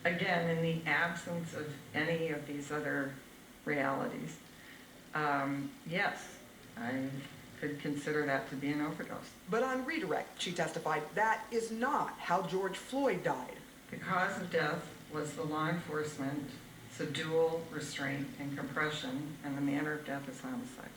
Again, in the absence of any of these other realities, yes. I could consider that to be an overdose. But on redirect, she testified that is not how George Floyd died. The cause of death was the law enforcement, subdual, restraint, and compression, and the manner of death is homicide.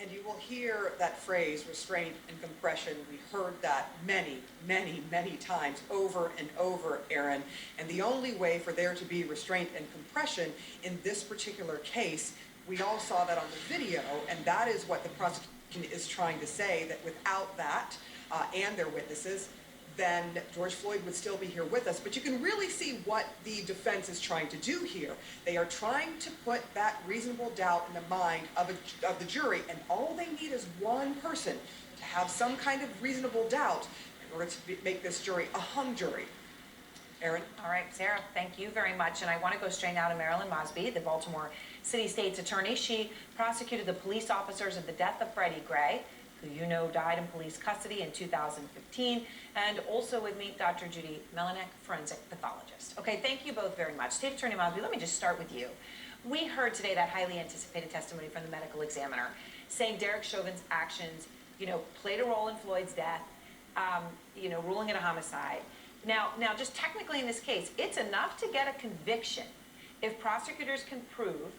And you will hear that phrase, restraint and compression. We heard that many, many, many times over and over, Aaron. And the only way for there to be restraint and compression in this particular case, we all saw that on the video, and that is what the prosecution is trying to say, that without that and their witnesses, then George Floyd would still be here with us. But you can really see what the defense is trying to do here. They are trying to put that reasonable doubt in the mind of the jury, and all they need is one person to have some kind of reasonable doubt in order to make this jury a hung jury. Aaron? All right, Sarah, thank you very much. And I want to go straight now to Marilyn Mosby, the Baltimore City State's attorney. She prosecuted the police officers of the death of Freddie Gray, who you know died in police custody in 2015, and also with me, Dr. Judy Melinek, forensic pathologist. Okay, thank you both very much. State Attorney Mosby, let me just start with you. We heard today that highly anticipated testimony from the medical examiner saying Derek Chauvin's actions, played a role in Floyd's death, ruling it a homicide. Now, just technically in this case, it's enough to get a conviction if prosecutors can prove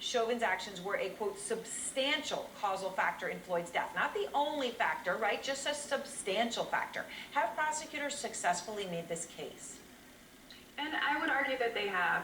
Chauvin's actions were a, quote, substantial causal factor in Floyd's death. Not the only factor, right? Just a substantial factor. Have prosecutors successfully made this case? And I would argue that they have.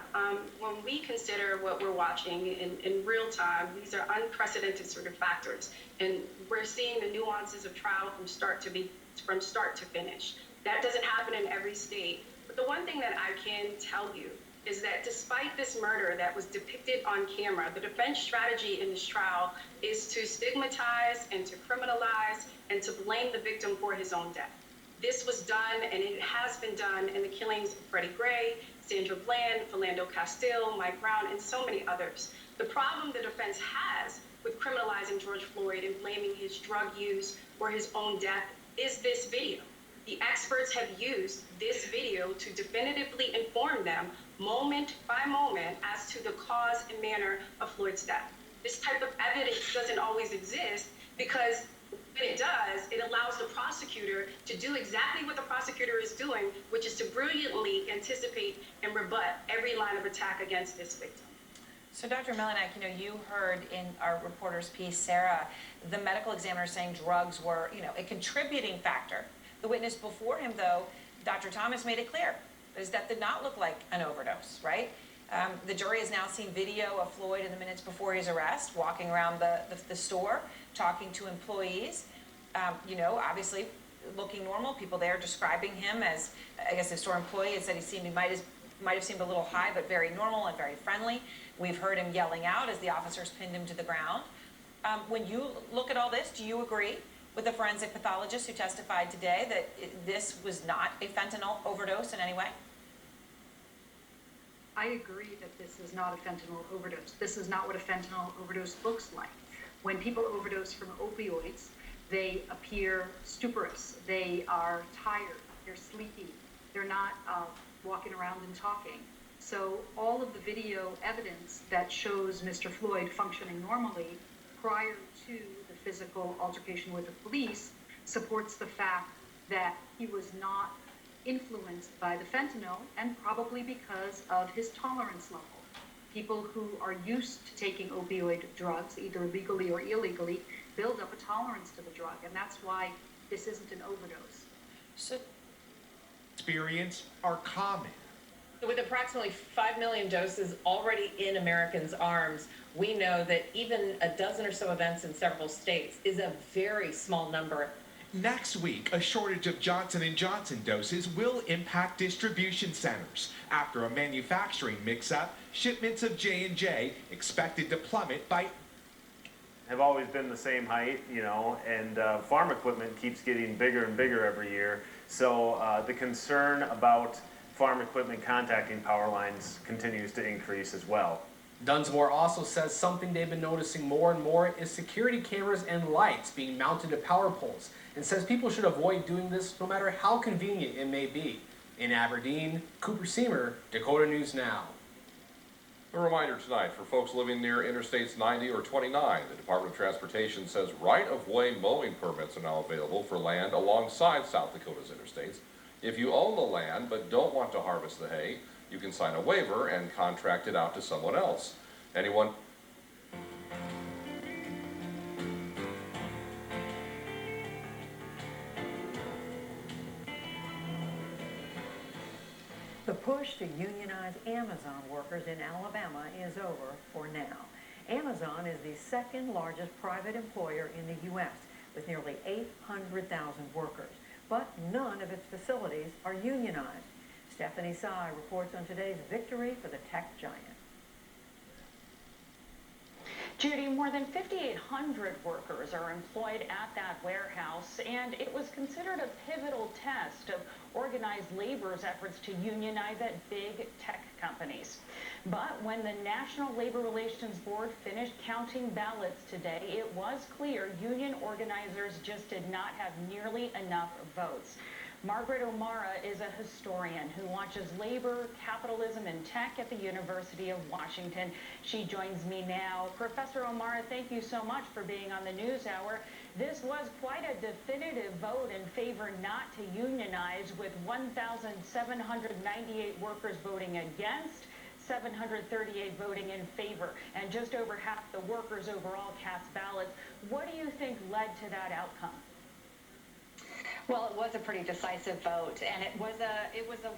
When we consider what we're watching in real time, these are unprecedented sort of factors. And we're seeing the nuances of trial from start to finish. That doesn't happen in every state. But the one thing that I can tell you is that despite this murder that was depicted on camera, the defense strategy in this trial is to stigmatize and to criminalize and to blame the victim for his own death. This was done, and it has been done, in the killings of Freddie Gray, Sandra Bland, Philando Castile, Mike Brown, and so many others. The problem the defense has with criminalizing George Floyd and blaming his drug use or his own death is this video. The experts have used this video to definitively inform them moment by moment as to the cause and manner of Floyd's death. This type of evidence doesn't always exist because when it does, it allows the prosecutor to do exactly what the prosecutor is doing, which is to brilliantly anticipate and rebut every line of attack against this victim. So Dr. Melinek, you heard in our reporter's piece, Sarah, the medical examiner saying drugs were, a contributing factor. The witness before him, though, Dr. Thomas, made it clear his death did not look like an overdose, right? The jury has now seen video of Floyd in the minutes before his arrest, walking around the store, talking to employees, obviously looking normal. People there describing him as, I guess, a store employee had said he might have seemed a little high, but very normal and very friendly. We've heard him yelling out as the officers pinned him to the ground. When you look at all this, do you agree with the forensic pathologist who testified today that this was not a fentanyl overdose in any way? I agree that this is not a fentanyl overdose. This is not what a fentanyl overdose looks like. When people overdose from opioids, they appear stuporous. They are tired. They're sleepy. They're not walking around and talking. So all of the video evidence that shows Mr. Floyd functioning normally prior to the physical altercation with the police supports the fact that he was not influenced by the fentanyl, and probably because of his tolerance level. People who are used to taking opioid drugs, either legally or illegally, build up a tolerance to the drug, and that's why this isn't an overdose. So, experience are common. With approximately 5 million doses already in Americans' arms, we know that even a dozen or so events in several states is a very small number. Next week, a shortage of Johnson & Johnson doses will impact distribution centers. After a manufacturing mix-up, shipments of J&J expected to plummet by have always been the same height, and farm equipment keeps getting bigger and bigger every year. So the concern about farm equipment contacting power lines continues to increase as well. Dunsmore also says something they've been noticing more and more is security cameras and lights being mounted to power poles, and says people should avoid doing this no matter how convenient it may be. In Aberdeen, Cooper Seamer, Dakota News Now. A reminder tonight for folks living near Interstates 90 or 29, the Department of Transportation says right-of-way mowing permits are now available for land alongside South Dakota's interstates. If you own the land but don't want to harvest the hay, you can sign a waiver and contract it out to someone else. Anyone The push to unionize Amazon workers in Alabama is over for now. Amazon is the second largest private employer in the U.S. with nearly 800,000 workers, but none of its facilities are unionized. Stephanie Sy reports on today's victory for the tech giant. Judy, more than 5,800 workers are employed at that warehouse, and it was considered a pivotal test of organized labor's efforts to unionize at big tech companies. But when the National Labor Relations Board finished counting ballots today, it was clear union organizers just did not have nearly enough votes. Margaret O'Mara is a historian who watches labor, capitalism, and tech at the University of Washington. She joins me now. Professor O'Mara, thank you so much for being on the News Hour. This was quite a definitive vote in favor not to unionize, with 1,798 workers voting against, 738 voting in favor, and just over half the workers overall cast ballots. What do you think led to that outcome? Well, it was a pretty decisive vote, and it was a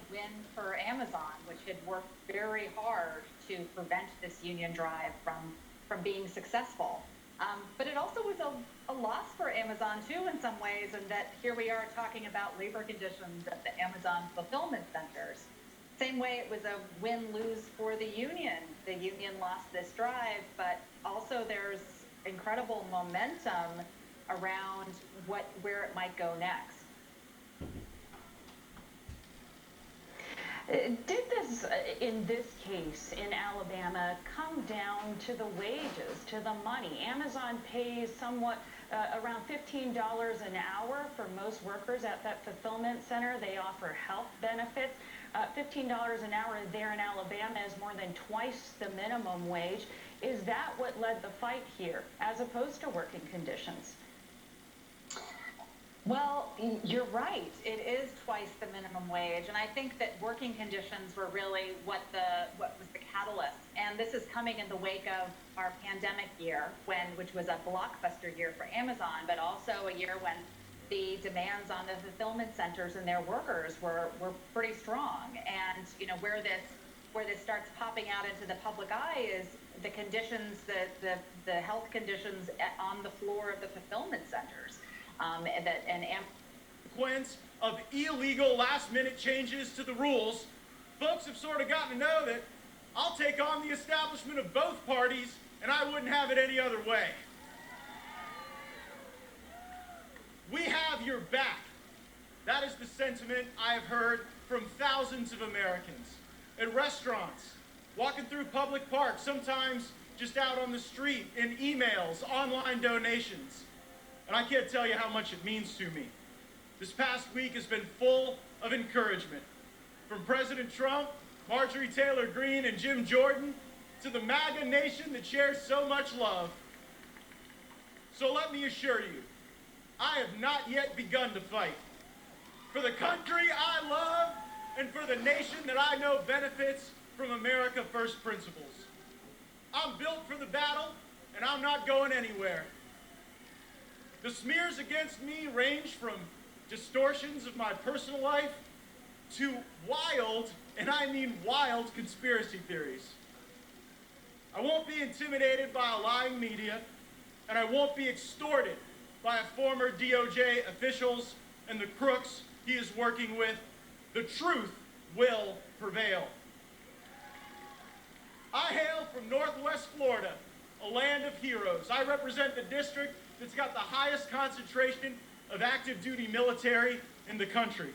win for Amazon, which had worked very hard to prevent this union drive from being successful. But it also was a loss for Amazon, too, in some ways, in that here we are talking about labor conditions at the Amazon fulfillment centers. Same way it was a win-lose for the union. The union lost this drive, but also there's incredible momentum around where it might go next. Did this, in this case, in Alabama, come down to the wages, to the money? Amazon pays somewhat around $15 an hour for most workers at that fulfillment center. They offer health benefits. $15 an hour there in Alabama is more than twice the minimum wage. Is that what led the fight here, as opposed to working conditions? Well, you're right. It is twice the minimum wage, and I think that working conditions were really what was the catalyst. And this is coming in the wake of our pandemic year, which was a blockbuster year for Amazon, but also a year when the demands on the fulfillment centers and their workers were pretty strong. And where this starts popping out into the public eye is the conditions, the health conditions on the floor of the fulfillment centers. Consequence of illegal last-minute changes to the rules, folks have sort of gotten to know that I'll take on the establishment of both parties, and I wouldn't have it any other way. We have your back. That is the sentiment I have heard from thousands of Americans. At restaurants, walking through public parks, sometimes just out on the street, in emails, online donations. And I can't tell you how much it means to me. This past week has been full of encouragement. From President Trump, Marjorie Taylor Greene, and Jim Jordan, to the MAGA nation that shares so much love. So let me assure you, I have not yet begun to fight. For the country I love, and for the nation that I know benefits from America First principles. I'm built for the battle, and I'm not going anywhere. The smears against me range from distortions of my personal life to wild, and I mean wild, conspiracy theories. I won't be intimidated by a lying media, and I won't be extorted by former DOJ officials and the crooks he is working with. The truth will prevail. I hail from Northwest Florida, a land of heroes. I represent the district that's got the highest concentration of active duty military in the country.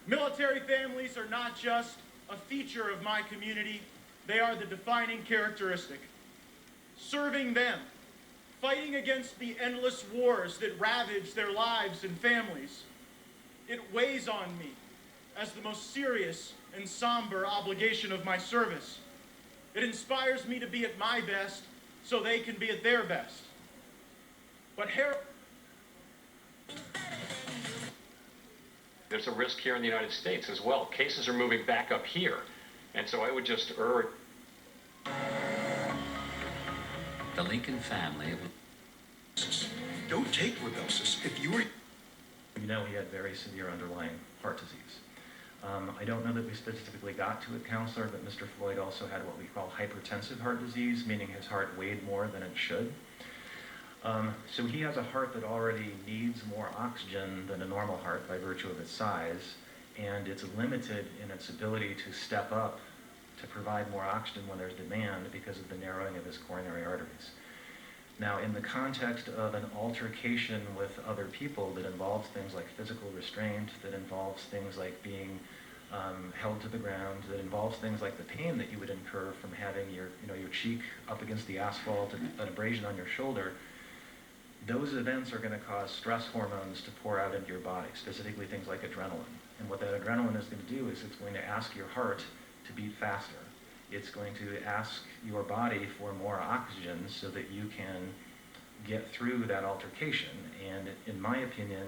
Military families are not just a feature of my community, they are the defining characteristic. Serving them, fighting against the endless wars that ravage their lives and families, it weighs on me as the most serious and somber obligation of my service. It inspires me to be at my best so they can be at their best. But there's a risk here in the United States as well. Cases are moving back up here. And so I would just urge the Lincoln family. Don't take Rybelsus if you were... You know he had very severe underlying heart disease. I don't know that we specifically got to it, Counselor, but Mr. Floyd also had what we call hypertensive heart disease, meaning his heart weighed more than it should. So he has a heart that already needs more oxygen than a normal heart by virtue of its size, and it's limited in its ability to step up to provide more oxygen when there's demand because of the narrowing of his coronary arteries. Now, in the context of an altercation with other people that involves things like physical restraint, that involves things like being held to the ground, that involves things like the pain that you would incur from having your cheek up against the asphalt and an abrasion on your shoulder, those events are going to cause stress hormones to pour out into your body, specifically things like adrenaline. And what that adrenaline is going to do is it's going to ask your heart to beat faster. It's going to ask your body for more oxygen so that you can get through that altercation. And in my opinion,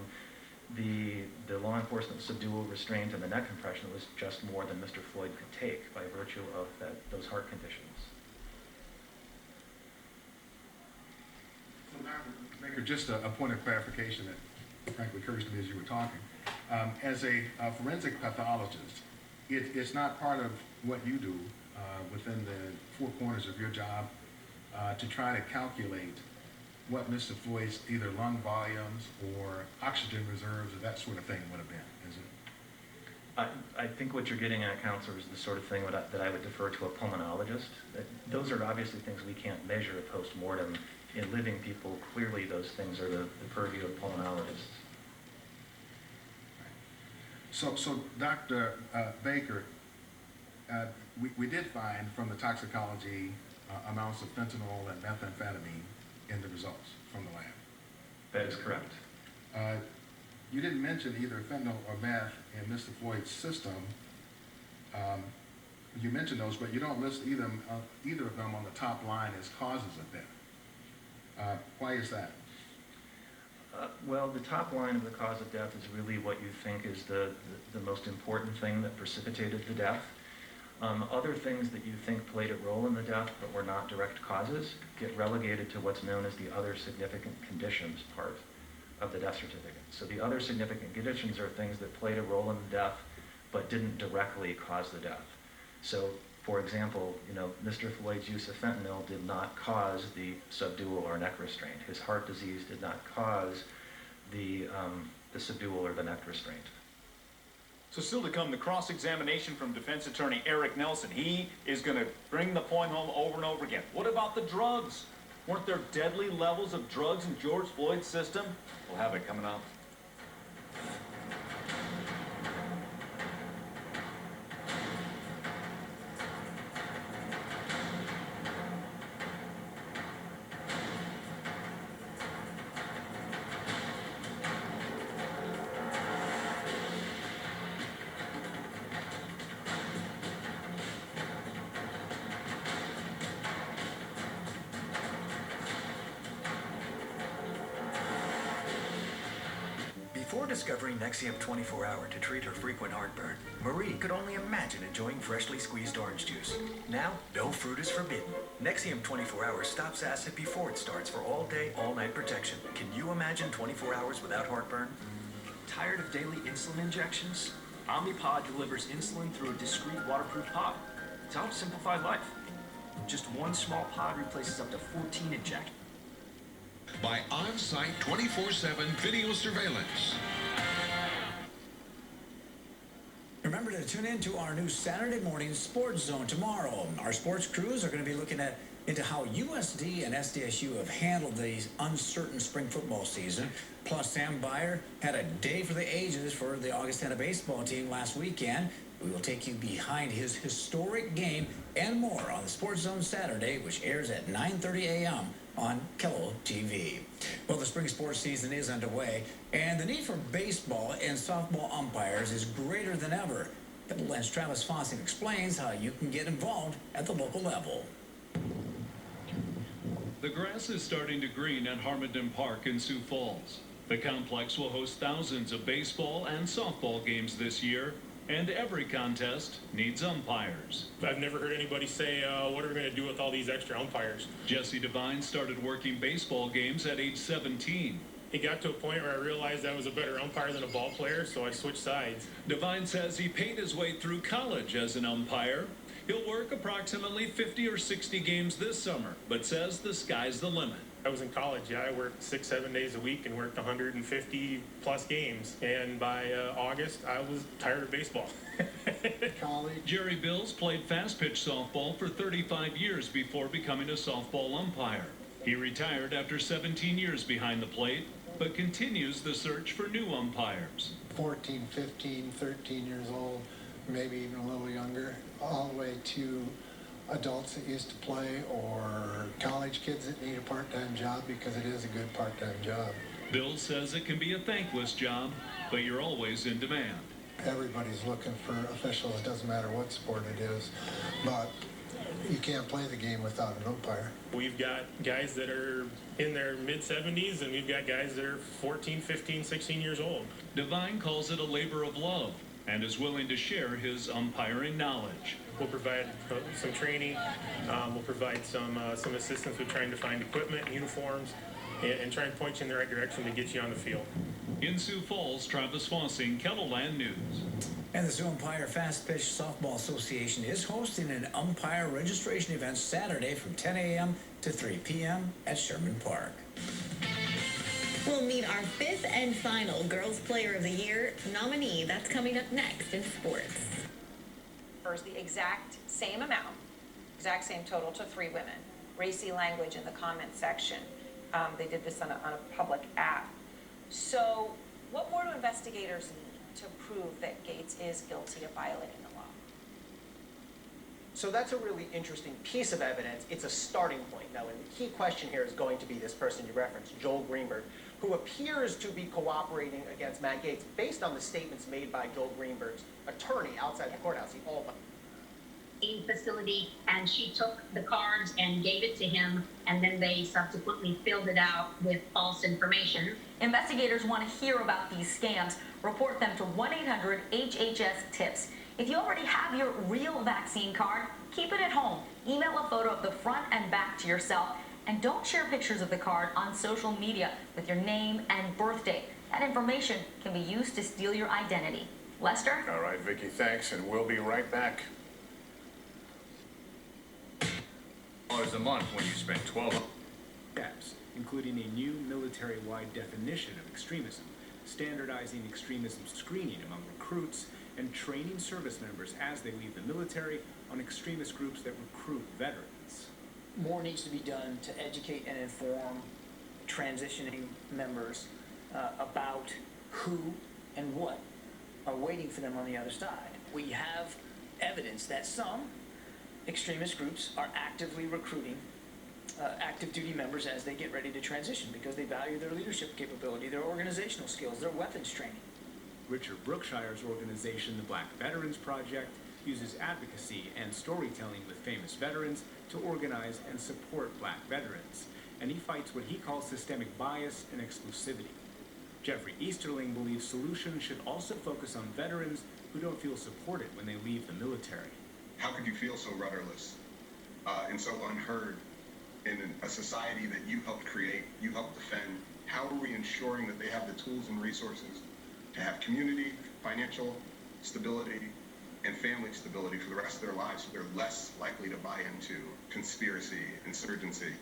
the law enforcement subdual, restraint, and the neck compression was just more than Mr. Floyd could take by virtue of those heart conditions. Baker, just a point of clarification that frankly occurs to me as you were talking. As a forensic pathologist, it's not part of what you do within the four corners of your job to try to calculate what Mr. Floyd's either lung volumes or oxygen reserves or that sort of thing would have been, is it? I think what you're getting at, Counselor, is the sort of thing that I would defer to a pulmonologist. Those are obviously things we can't measure post-mortem. In living people, clearly those things are the purview of pulmonologists. So Dr. Baker, we did find from the toxicology amounts of fentanyl and methamphetamine in the results from the lab. That is correct. You didn't mention either fentanyl or meth in Mr. Floyd's system. You mentioned those, but you don't list either of them on the top line as causes of death. Why is that? Well, the top line of the cause of death is really what you think is the most important thing that precipitated the death. Other things that you think played a role in the death but were not direct causes get relegated to what's known as the other significant conditions part of the death certificate. So the other significant conditions are things that played a role in the death but didn't directly cause the death. So, for example, Mr. Floyd's use of fentanyl did not cause the subdual or neck restraint. His heart disease did not cause the subdual or the neck restraint. So still to come, the cross-examination from defense attorney Eric Nelson. He is going to bring the point home over and over again. What about the drugs? Weren't there deadly levels of drugs in George Floyd's system? We'll have it coming up. Before discovering Nexium 24-Hour to treat her frequent heartburn, Marie could only imagine enjoying freshly squeezed orange juice. Now, no fruit is forbidden. Nexium 24-Hour stops acid before it starts for all-day, all-night protection. Can you imagine 24 hours without heartburn? Tired of daily insulin injections? Omnipod delivers insulin through a discreet waterproof pod. It's how to simplify life. Just one small pod replaces up to 14 injections. By on-site 24/7 video surveillance. Remember to tune in to our new Saturday morning Sports Zone tomorrow. Our sports crews are going to be looking into how USD and SDSU have handled these uncertain spring football season. Plus, Sam Byer had a day for the ages for the Augustana baseball team last weekend. We will take you behind his historic game and more on the Sports Zone Saturday, which airs at 9:30 a.m. on KELO TV. Well, the spring sports season is underway, and the need for baseball and softball umpires is greater than ever. KELO's Travis Fossing explains how you can get involved at the local level. The grass is starting to green at Harmondon Park in Sioux Falls. The complex will host thousands of baseball and softball games this year, and every contest needs umpires. I've never heard anybody say, what are we going to do with all these extra umpires? Jesse Devine started working baseball games at age 17. It got to a point where I realized I was a better umpire than a ball player, so I switched sides. Devine says he paid his way through college as an umpire. He'll work approximately 50 or 60 games this summer, but says the sky's the limit. I was in college, yeah, I worked 6-7 days a week and worked 150 plus games. And by August, I was tired of baseball. Jerry Bills played fast pitch softball for 35 years before becoming a softball umpire. He retired after 17 years behind the plate, but continues the search for new umpires. 14, 15, 13 years old, maybe even a little younger, all the way to adults that used to play or college kids that need a part-time job, because it is a good part-time job. Bill says it can be a thankless job, but you're always in demand. Everybody's looking for officials, it doesn't matter what sport it is, but you can't play the game without an umpire. We've got guys that are in their mid-70s, and we've got guys that are 14, 15, 16 years old. Devine calls it a labor of love and is willing to share his umpiring knowledge. We'll provide some training. We'll provide some assistance with trying to find equipment and uniforms and try and point you in the right direction to get you on the field. In Sioux Falls, Travis Fossing, KELO News. And the Sioux Umpire Fast Pitch Softball Association is hosting an umpire registration event Saturday from 10 a.m. to 3 p.m. at Sherman Park. We'll meet our fifth and final Girls Player of the Year nominee. That's coming up next in sports. The exact same amount, exact same total to 3 women. Racy language in the comment section. They did this on a public app. So what more do investigators need to prove that Gates is guilty of violating the law? So that's a really interesting piece of evidence. It's a starting point. Now, and the key question here is going to be this person you referenced, Joel Greenberg, who appears to be cooperating against Matt Gates based on the statements made by Joel Greenberg's attorney outside the courthouse. He all facility, and she took the cards and gave it to him, and then they subsequently filled it out with false information. Investigators want to hear about these scams. Report them to 1-800-HHS-TIPS. If you already have your real vaccine card, keep it at home. Email a photo of the front and back to yourself, and don't share pictures of the card on social media with your name and birth date. That information can be used to steal your identity. Lester? All right, Vicki, thanks, and we'll be right back. $12 a month when you spend 12 steps, including a new military-wide definition of extremism, standardizing extremism screening among recruits, and training service members as they leave the military on extremist groups that recruit veterans. More needs to be done to educate and inform transitioning members about who and what are waiting for them on the other side. We have evidence that some extremist groups are actively recruiting active duty members as they get ready to transition because they value their leadership capability, their organizational skills, their weapons training. Richard Brookshire's organization, the Black Veterans Project, uses advocacy and storytelling with famous veterans to organize and support black veterans, and he fights what he calls systemic bias and exclusivity. Jeffrey Easterling believes solutions should also focus on veterans who don't feel supported when they leave the military. How could you feel so rudderless and so unheard in a society that you helped create, you helped defend? How are we ensuring that they have the tools and resources to have community, financial stability, and family stability for the rest of their lives so they're less likely to buy into conspiracy, insurgency?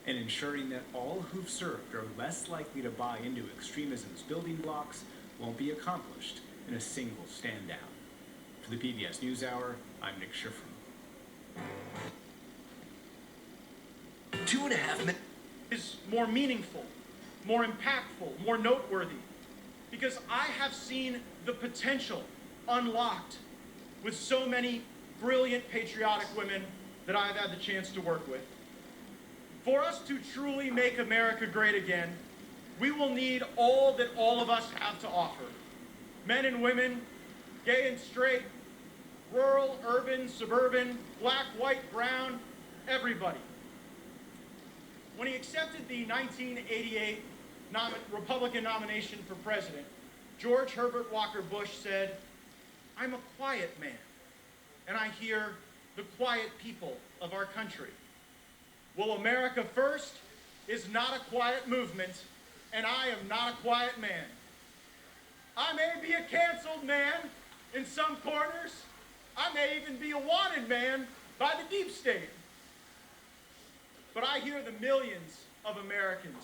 And ensuring that all who've served are less likely to buy into extremism's building blocks won't be accomplished in a single stand down. For the PBS NewsHour, I'm Nick Schifrin. 2.5 minutes is more meaningful, more impactful, more noteworthy, because I have seen the potential unlocked with so many brilliant, patriotic women that I've had the chance to work with. For us to truly make America great again, we will need all that all of us have to offer. Men and women, gay and straight, rural, urban, suburban, black, white, brown, everybody. When he accepted the 1988 Republican nomination for president, George Herbert Walker Bush said, "I'm a quiet man, and I hear the quiet people of our country." Well, America First is not a quiet movement, and I am not a quiet man. I may be a canceled man in some corners. I may even be a wanted man by the deep state. But I hear the millions of Americans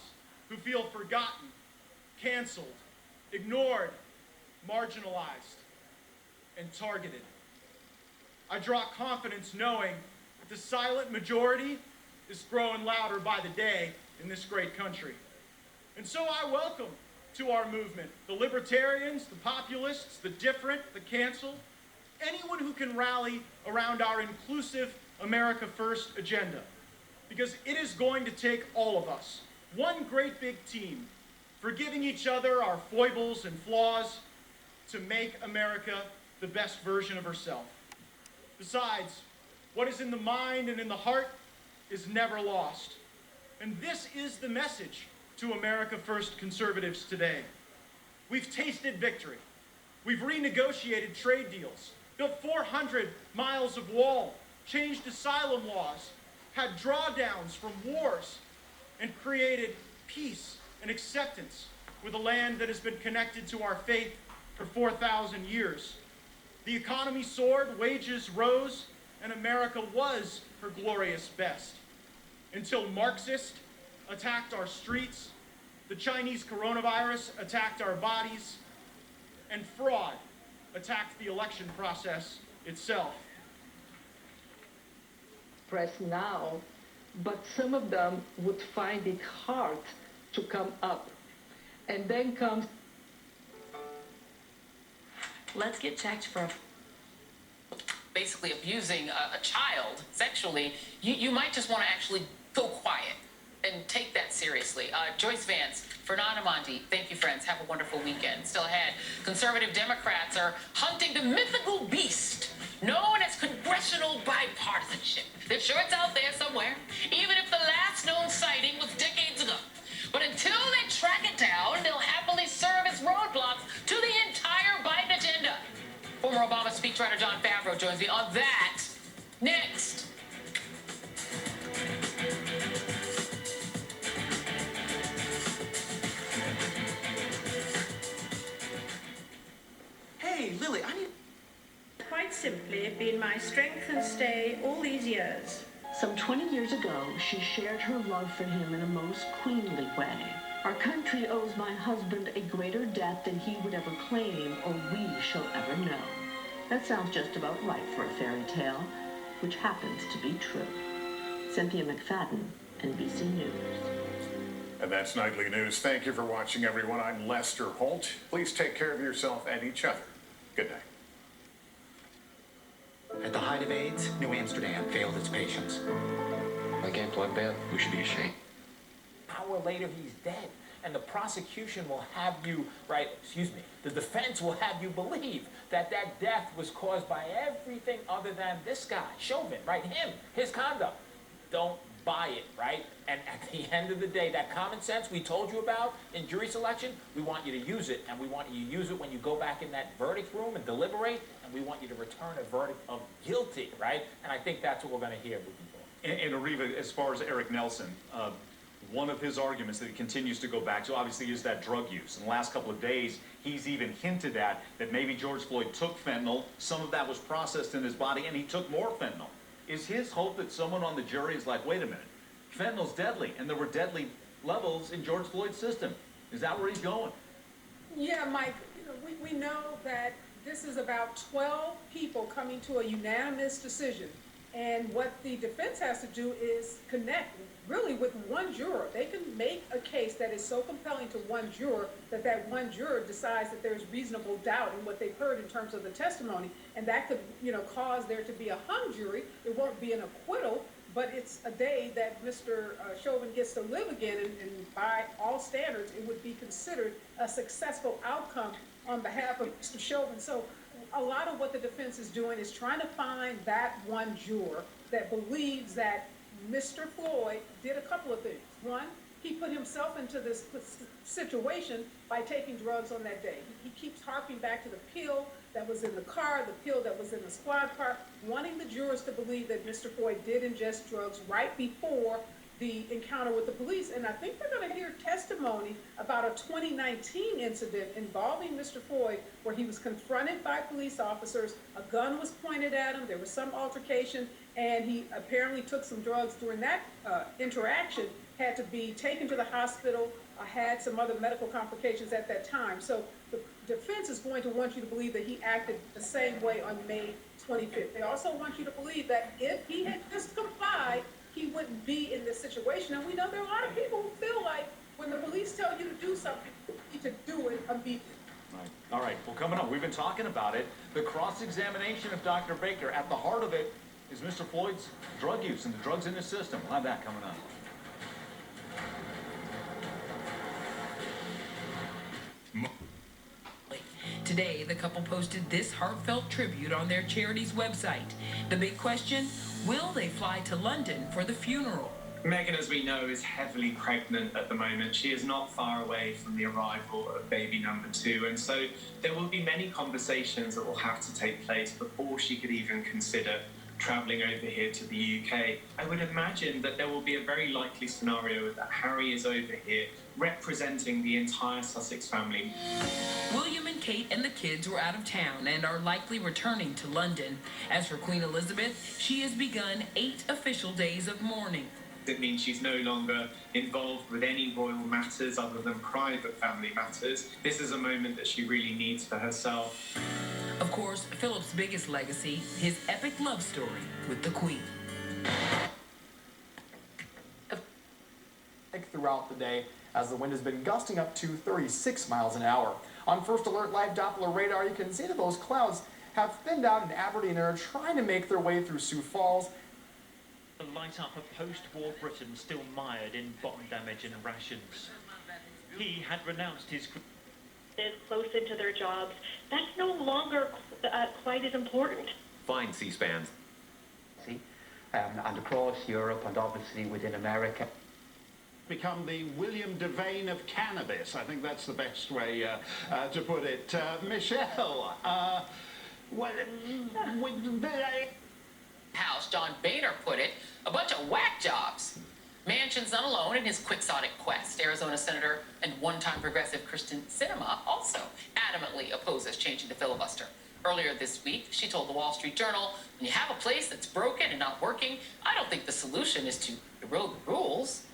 who feel forgotten, canceled, ignored, marginalized, and targeted. I draw confidence knowing that the silent majority is growing louder by the day in this great country. And so I welcome to our movement the libertarians, the populists, the different, the canceled, anyone who can rally around our inclusive America First agenda. Because it is going to take all of us, one great big team, forgiving each other our foibles and flaws to make America the best version of herself. Besides, what is in the mind and in the heart is never lost. And this is the message to America First conservatives today. We've tasted victory. We've renegotiated trade deals, built 400 miles of wall, changed asylum laws, had drawdowns from wars, and created peace and acceptance with a land that has been connected to our faith for 4,000 years. The economy soared, wages rose, and America was her glorious best. Until Marxists attacked our streets, the Chinese coronavirus attacked our bodies, and fraud attacked the election process itself. Press now, but some of them would find it hard to come up. And then comes... Let's get checked for basically abusing a child sexually. You might just want to actually go quiet and take that seriously. Joyce Vance, Fernanda Monti, thank you, friends. Have a wonderful weekend. Still ahead, conservative Democrats are hunting the mythical beast known as congressional bipartisanship. They're sure it's out there somewhere, even if the last known sighting was decades ago. But until they track it down, they'll happily serve as roadblocks to the entire Biden agenda. Former Obama speechwriter John Favreau joins me on that next. Hey, Lily, I need... Quite simply been my strength and stay all these years. Some 20 years ago, she shared her love for him in a most queenly way. Our country owes my husband a greater debt than he would ever claim or we shall ever know. That sounds just about right for a fairy tale, which happens to be true. Cynthia McFadden, NBC News. And that's Nightly News. Thank you for watching, everyone. I'm Lester Holt. Please take care of yourself and each other. Good night. At the height of AIDS, New Amsterdam failed its patients. My game blood ban, we should be ashamed. An hour later, he's dead. And the prosecution will have you, the defense will have you believe that that death was caused by everything other than this guy, Chauvin, right? Him, his conduct. Don't buy it, right? And at the end of the day, that common sense we told you about in jury selection, we want you to use it, and we want you to use it when you go back in that verdict room and deliberate, and we want you to return a verdict of guilty, right? And I think that's what we're going to hear moving forward. And Ariva, as far as Eric Nelson, one of his arguments that he continues to go back to, obviously, is that drug use. In the last couple of days, he's even hinted at that maybe George Floyd took fentanyl, some of that was processed in his body, and he took more fentanyl. Is his hope that someone on the jury is like, wait a minute, fentanyl's deadly, and there were deadly levels in George Floyd's system. Is that where he's going? Yeah, Mike, we know that this is about 12 people coming to a unanimous decision. And what the defense has to do is connect really with one juror. They can make a case that is so compelling to one juror that that one juror decides that there's reasonable doubt in what they've heard in terms of the testimony. And that could, cause there to be a hung jury. It won't be an acquittal, but it's a day that Mr. Chauvin gets to live again. And by all standards, it would be considered a successful outcome on behalf of Mr. Chauvin. So a lot of what the defense is doing is trying to find that one juror that believes that Mr. Floyd did a couple of things. One, he put himself into this situation by taking drugs on that day. He keeps harping back to the pill that was in the car, the pill that was in the squad car, wanting the jurors to believe that Mr. Floyd did ingest drugs right before the encounter with the police. And I think we're going to hear testimony about a 2019 incident involving Mr. Floyd where he was confronted by police officers, a gun was pointed at him, there was some altercation, and he apparently took some drugs during that interaction, had to be taken to the hospital, had some other medical complications at that time. So the defense is going to want you to believe that he acted the same way on May 25th. They also want you to believe that if he had just complied, he wouldn't be in this situation. And we know there are a lot of people who feel like when the police tell you to do something, you need to do it immediately. All right, well, coming up, we've been talking about it. The cross-examination of Dr. Baker, at the heart of it is Mr. Floyd's drug use and the drugs in his system. We'll have that coming up. Today, the couple posted this heartfelt tribute on their charity's website. The big question, will they fly to London for the funeral? Meghan, as we know, is heavily pregnant at the moment. She is not far away from the arrival of baby number 2, and so there will be many conversations that will have to take place before she could even consider travelling over here to the UK. I would imagine that there will be a very likely scenario that Harry is over here representing the entire Sussex family. William and Kate and the kids were out of town and are likely returning to London. As for Queen Elizabeth, she has begun 8 official days of mourning. It means she's no longer involved with any royal matters other than private family matters. This is a moment that she really needs for herself. Of course, Philip's biggest legacy, his epic love story with the Queen. Throughout the day, as the wind has been gusting up to 36 miles an hour. On First Alert Live Doppler radar, you can see that those clouds have thinned out in Aberdeen and are trying to make their way through Sioux Falls. Light up a post-war Britain still mired in bomb damage and rations. He had renounced his... Close into their jobs, that's no longer quite as important. Fine, C-SPAN. And across Europe and obviously within America. Become the William Devane of cannabis. I think that's the best way to put it. Michelle, House, John Boehner put it, a bunch of whack jobs. Manchin's not alone in his quixotic quest. Arizona Senator and one-time progressive Kyrsten Sinema also adamantly opposes changing the filibuster. Earlier this week, she told the Wall Street Journal, when you have a place that's broken and not working, I don't think the solution is to erode the rules.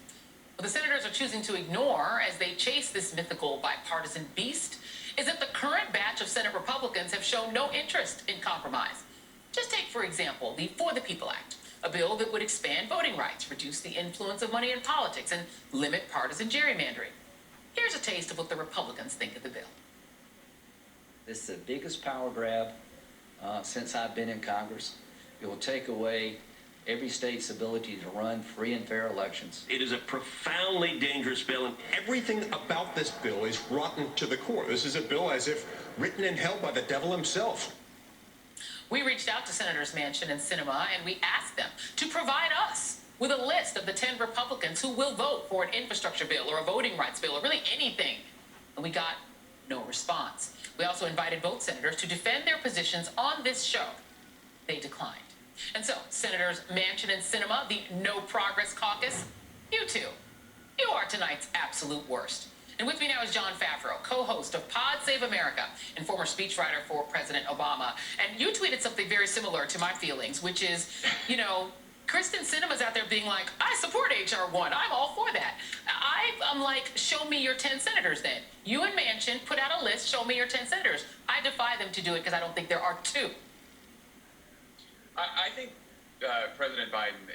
What the senators are choosing to ignore as they chase this mythical bipartisan beast is that the current batch of Senate Republicans have shown no interest in compromise. Just take, for example, the For the People Act, a bill that would expand voting rights, reduce the influence of money in politics, and limit partisan gerrymandering. Here's a taste of what the Republicans think of the bill. This is the biggest power grab since I've been in Congress. It will take away every state's ability to run free and fair elections. It is a profoundly dangerous bill, and everything about this bill is rotten to the core. This is a bill as if written in hell by the devil himself. We reached out to Senators Manchin and Sinema, and we asked them to provide us with a list of the 10 Republicans who will vote for an infrastructure bill or a voting rights bill or really anything. And we got no response. We also invited both senators to defend their positions on this show. They declined. And so, Senators Manchin and Sinema, the No Progress Caucus, you two, you are tonight's absolute worst. And with me now is Jon Favreau, co-host of Pod Save America and former speechwriter for President Obama. And you tweeted something very similar to my feelings, which is, you know, Kyrsten Sinema's out there being like, I support H.R. 1. I'm all for that. I'm like, show me your 10 senators then. You and Manchin put out a list, show me your 10 senators. I defy them to do it because I don't think there are 2. I think President Biden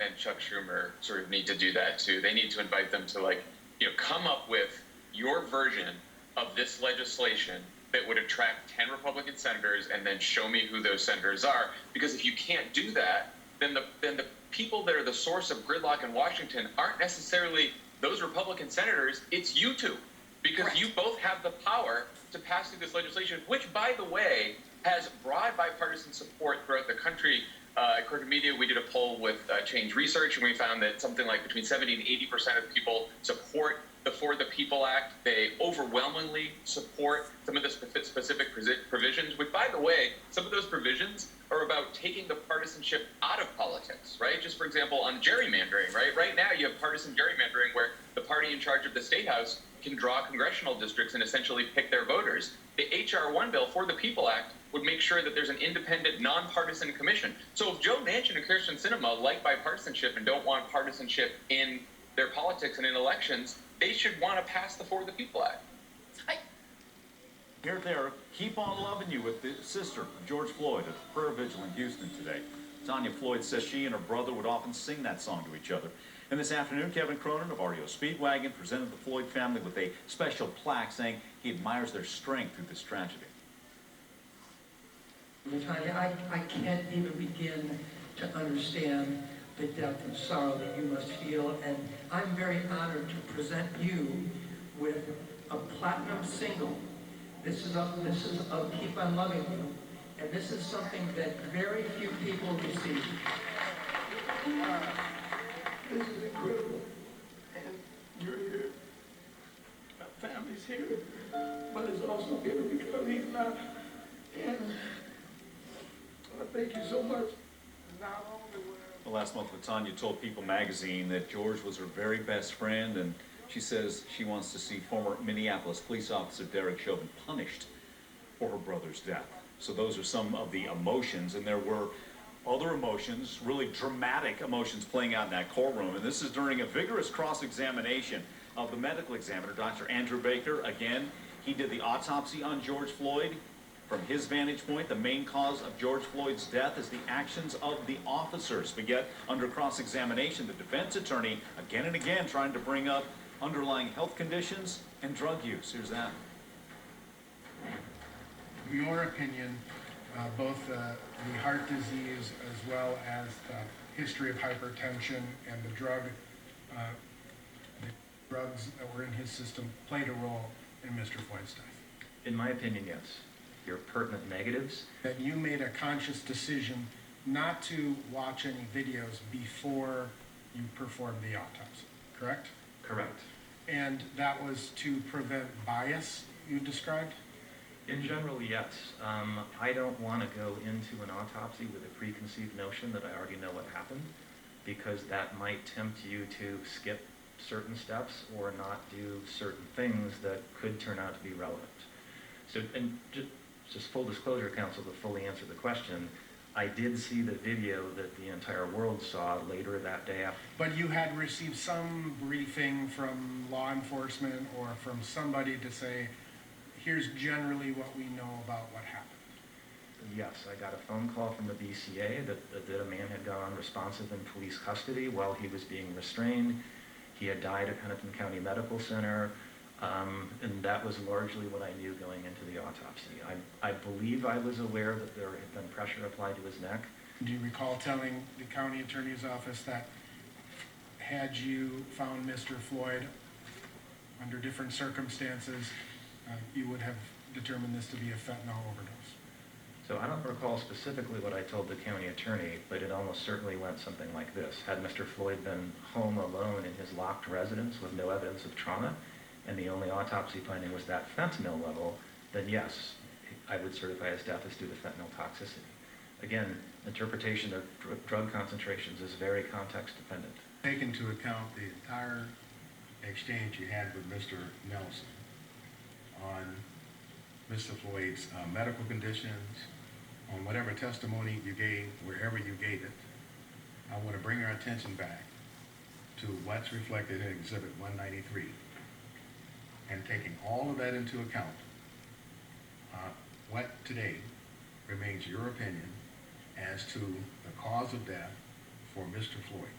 and Chuck Schumer sort of need to do that too. They need to invite them to, like, you know, come up with your version of this legislation that would attract 10 Republican senators and then show me who those senators are. Because if you can't do that, then the people that are the source of gridlock in Washington aren't necessarily those Republican senators, it's you two. Because you both have the power to pass through this legislation, which, by the way, has broad bipartisan support throughout the country. According to media, we did a poll with Change Research, and we found that something like between 70 and 80% of people support the For the People Act. They overwhelmingly support some of the specific provisions, which, by the way, some of those provisions are about taking the partisanship out of politics, right? Just for example, on gerrymandering, right? Right now, you have partisan gerrymandering where the party in charge of the state house can draw congressional districts and essentially pick their voters. The H.R. 1 bill, For the People Act, would make sure that there's an independent, nonpartisan commission. So if Joe Manchin and Kirsten Sinema like bipartisanship and don't want partisanship in their politics and in elections, they should want to pass the For the People Act. Here there, keep on loving you with the sister of George Floyd at the prayer vigil in Houston today. Tanya Floyd says she and her brother would often sing that song to each other. And this afternoon, Kevin Cronin of REO Speedwagon presented the Floyd family with a special plaque saying he admires their strength through this tragedy. Tanya, I can't even begin to understand the depth of sorrow that you must feel, and I'm very honored to present you with a platinum single. This is of Keep on Loving You, and this is something that very few people receive. This is incredible, and you're here. My family's here, but it's also here because he's not. And thank you so much. Not only Well, last month, Tanya told People magazine that George was her very best friend, and she says she wants to see former Minneapolis police officer Derek Chauvin punished for her brother's death. So those are some of the emotions, and there were other emotions, really dramatic emotions playing out in that courtroom. And this is during a vigorous cross-examination of the medical examiner, Dr. Andrew Baker. Again, he did the autopsy on George Floyd. From his vantage point, the main cause of George Floyd's death is the actions of the officers. But yet, under cross-examination, the defense attorney, again and again, trying to bring up underlying health conditions and drug use. Here's that. In your opinion, both the heart disease as well as the history of hypertension and the drugs that were in his system played a role in Mr. Floyd's death? In my opinion, yes. Your pertinent negatives. That you made a conscious decision not to watch any videos before you performed the autopsy, correct? Correct. And that was to prevent bias, you described? In general, yes. I don't want to go into an autopsy with a preconceived notion that I already know what happened, because that might tempt you to skip certain steps or not do certain things that could turn out to be relevant. So, and just full disclosure, counsel, to fully answer the question, I did see the video that the entire world saw later that day after. But you had received some briefing from law enforcement or from somebody to say, here's generally what we know about what happened. Yes, I got a phone call from the BCA that a man had gone unresponsive in police custody while he was being restrained. He had died at Hennepin County Medical Center. And that was largely what I knew going into the autopsy. I believe I was aware that there had been pressure applied to his neck. Do you recall telling the county attorney's office that had you found Mr. Floyd under different circumstances, you would have determined this to be a fentanyl overdose? So I don't recall specifically what I told the county attorney, but it almost certainly went something like this. Had Mr. Floyd been home alone in his locked residence with no evidence of trauma, and the only autopsy finding was that fentanyl level, then yes, I would certify his death as due to fentanyl toxicity. Again, interpretation of drug concentrations is very context dependent. Take into account the entire exchange you had with Mr. Nelson on Mr. Floyd's medical conditions, on whatever testimony you gave, wherever you gave it. I want to bring our attention back to what's reflected in Exhibit 193. And taking all of that into account, what today remains your opinion as to the cause of death for Mr. Floyd?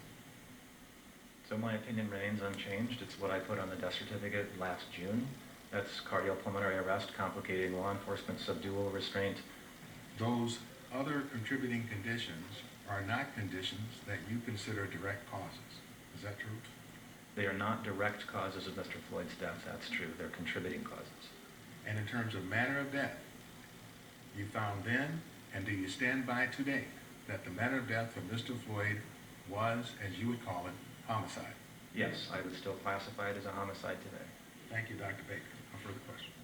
So my opinion remains unchanged. It's what I put on the death certificate last June. That's cardiopulmonary arrest, complicating law enforcement subdual restraint. Those other contributing conditions are not conditions that you consider direct causes. Is that true? They are not direct causes of Mr. Floyd's death, that's true. They're contributing causes. And in terms of manner of death, you found then, and do you stand by today that the manner of death of Mr. Floyd was, as you would call it, homicide? Yes, I would still classify it as a homicide today. Thank you, Dr. Baker. No further questions.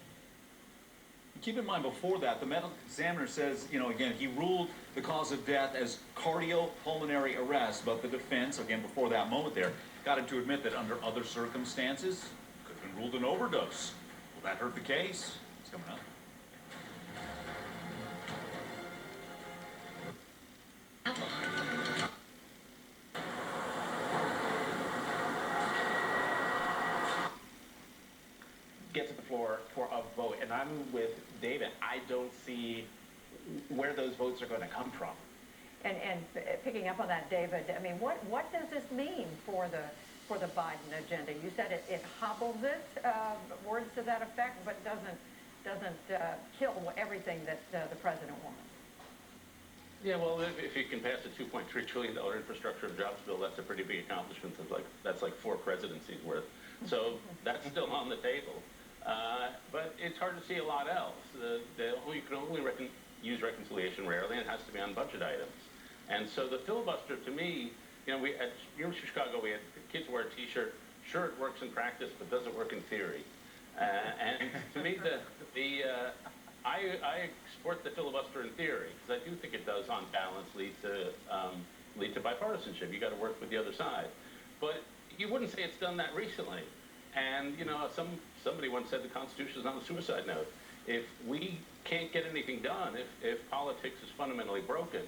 Keep in mind, before that, the medical examiner says, again, he ruled the cause of death as cardiopulmonary arrest, but the defense, again, before that moment there, got him to admit that under other circumstances, could have been ruled an overdose. Will that hurt the case? It's coming up. Get to the floor for a vote, and I'm with David. I don't see where those votes are going to come from. And picking up on that, David, I mean, what does this mean for the Biden agenda? You said it hobbles it, words to that effect, but doesn't kill everything that the president wants. Yeah, well, if you can pass a $2.3 trillion infrastructure and jobs bill, that's a pretty big accomplishment. That's like 4 presidencies worth. So that's still on the table. But it's hard to see a lot else. You can only use reconciliation rarely, and it has to be on budget items. And so the filibuster, to me, we at University of Chicago, we had kids wear a T-shirt. Sure, it works in practice, but doesn't work in theory. And to me, I support the filibuster in theory because I do think it does, on balance, lead to bipartisanship. You got to work with the other side, but you wouldn't say it's done that recently. And somebody once said the Constitution is on a suicide note. If we can't get anything done, if politics is fundamentally broken,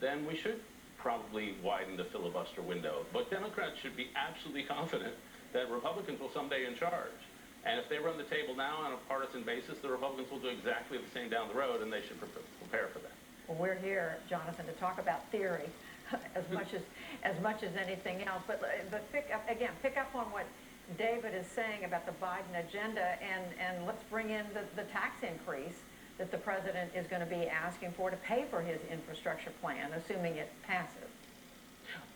then we should probably widen the filibuster window. But Democrats should be absolutely confident that Republicans will someday in charge. And if they run the table now on a partisan basis, the Republicans will do exactly the same down the road, and they should prepare for that. Well, we're here, Jonathan, to talk about theory as much as anything else. But pick up on what David is saying about the Biden agenda, and let's bring in the tax increase that the president is going to be asking for to pay for his infrastructure plan, assuming it passes.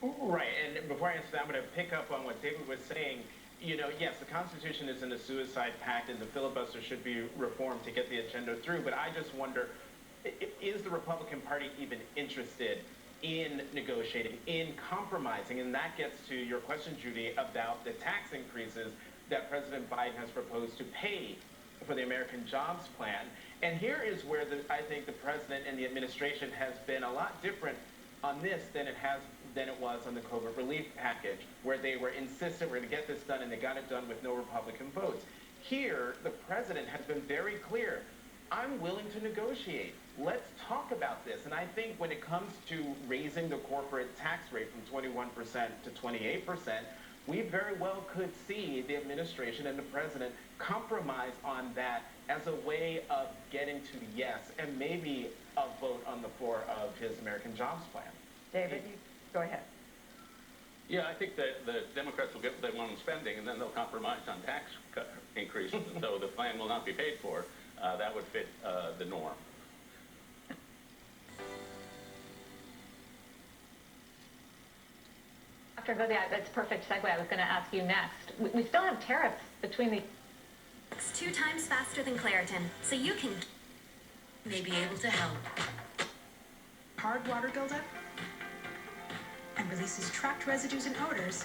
Right, and before I answer that, I'm going to pick up on what David was saying. Yes, the Constitution isn't a suicide pact, and the filibuster should be reformed to get the agenda through, but I just wonder, is the Republican Party even interested in negotiating, in compromising? And that gets to your question, Judy, about the tax increases that President Biden has proposed to pay for the American Jobs Plan. And here is where I think the president and the administration has been a lot different on this than it was on the COVID relief package, where they were insistent we're going to get this done, and they got it done with no Republican votes. Here, the president has been very clear. I'm willing to negotiate. Let's talk about this. And I think when it comes to raising the corporate tax rate from 21% to 28%, we very well could see the administration and the president compromise on that as a way of getting to yes, and maybe a vote on the floor of his American Jobs Plan. David, go ahead. Yeah, I think that the Democrats will get what they want on spending, and then they'll compromise on tax increases, and so the plan will not be paid for. That would fit the norm. Dr. Vcr, that's a perfect segue. I was going to ask you next. We still have tariffs between the... It's 2 times faster than Claritin, so you may be able to help. Hard water buildup and releases trapped residues and odors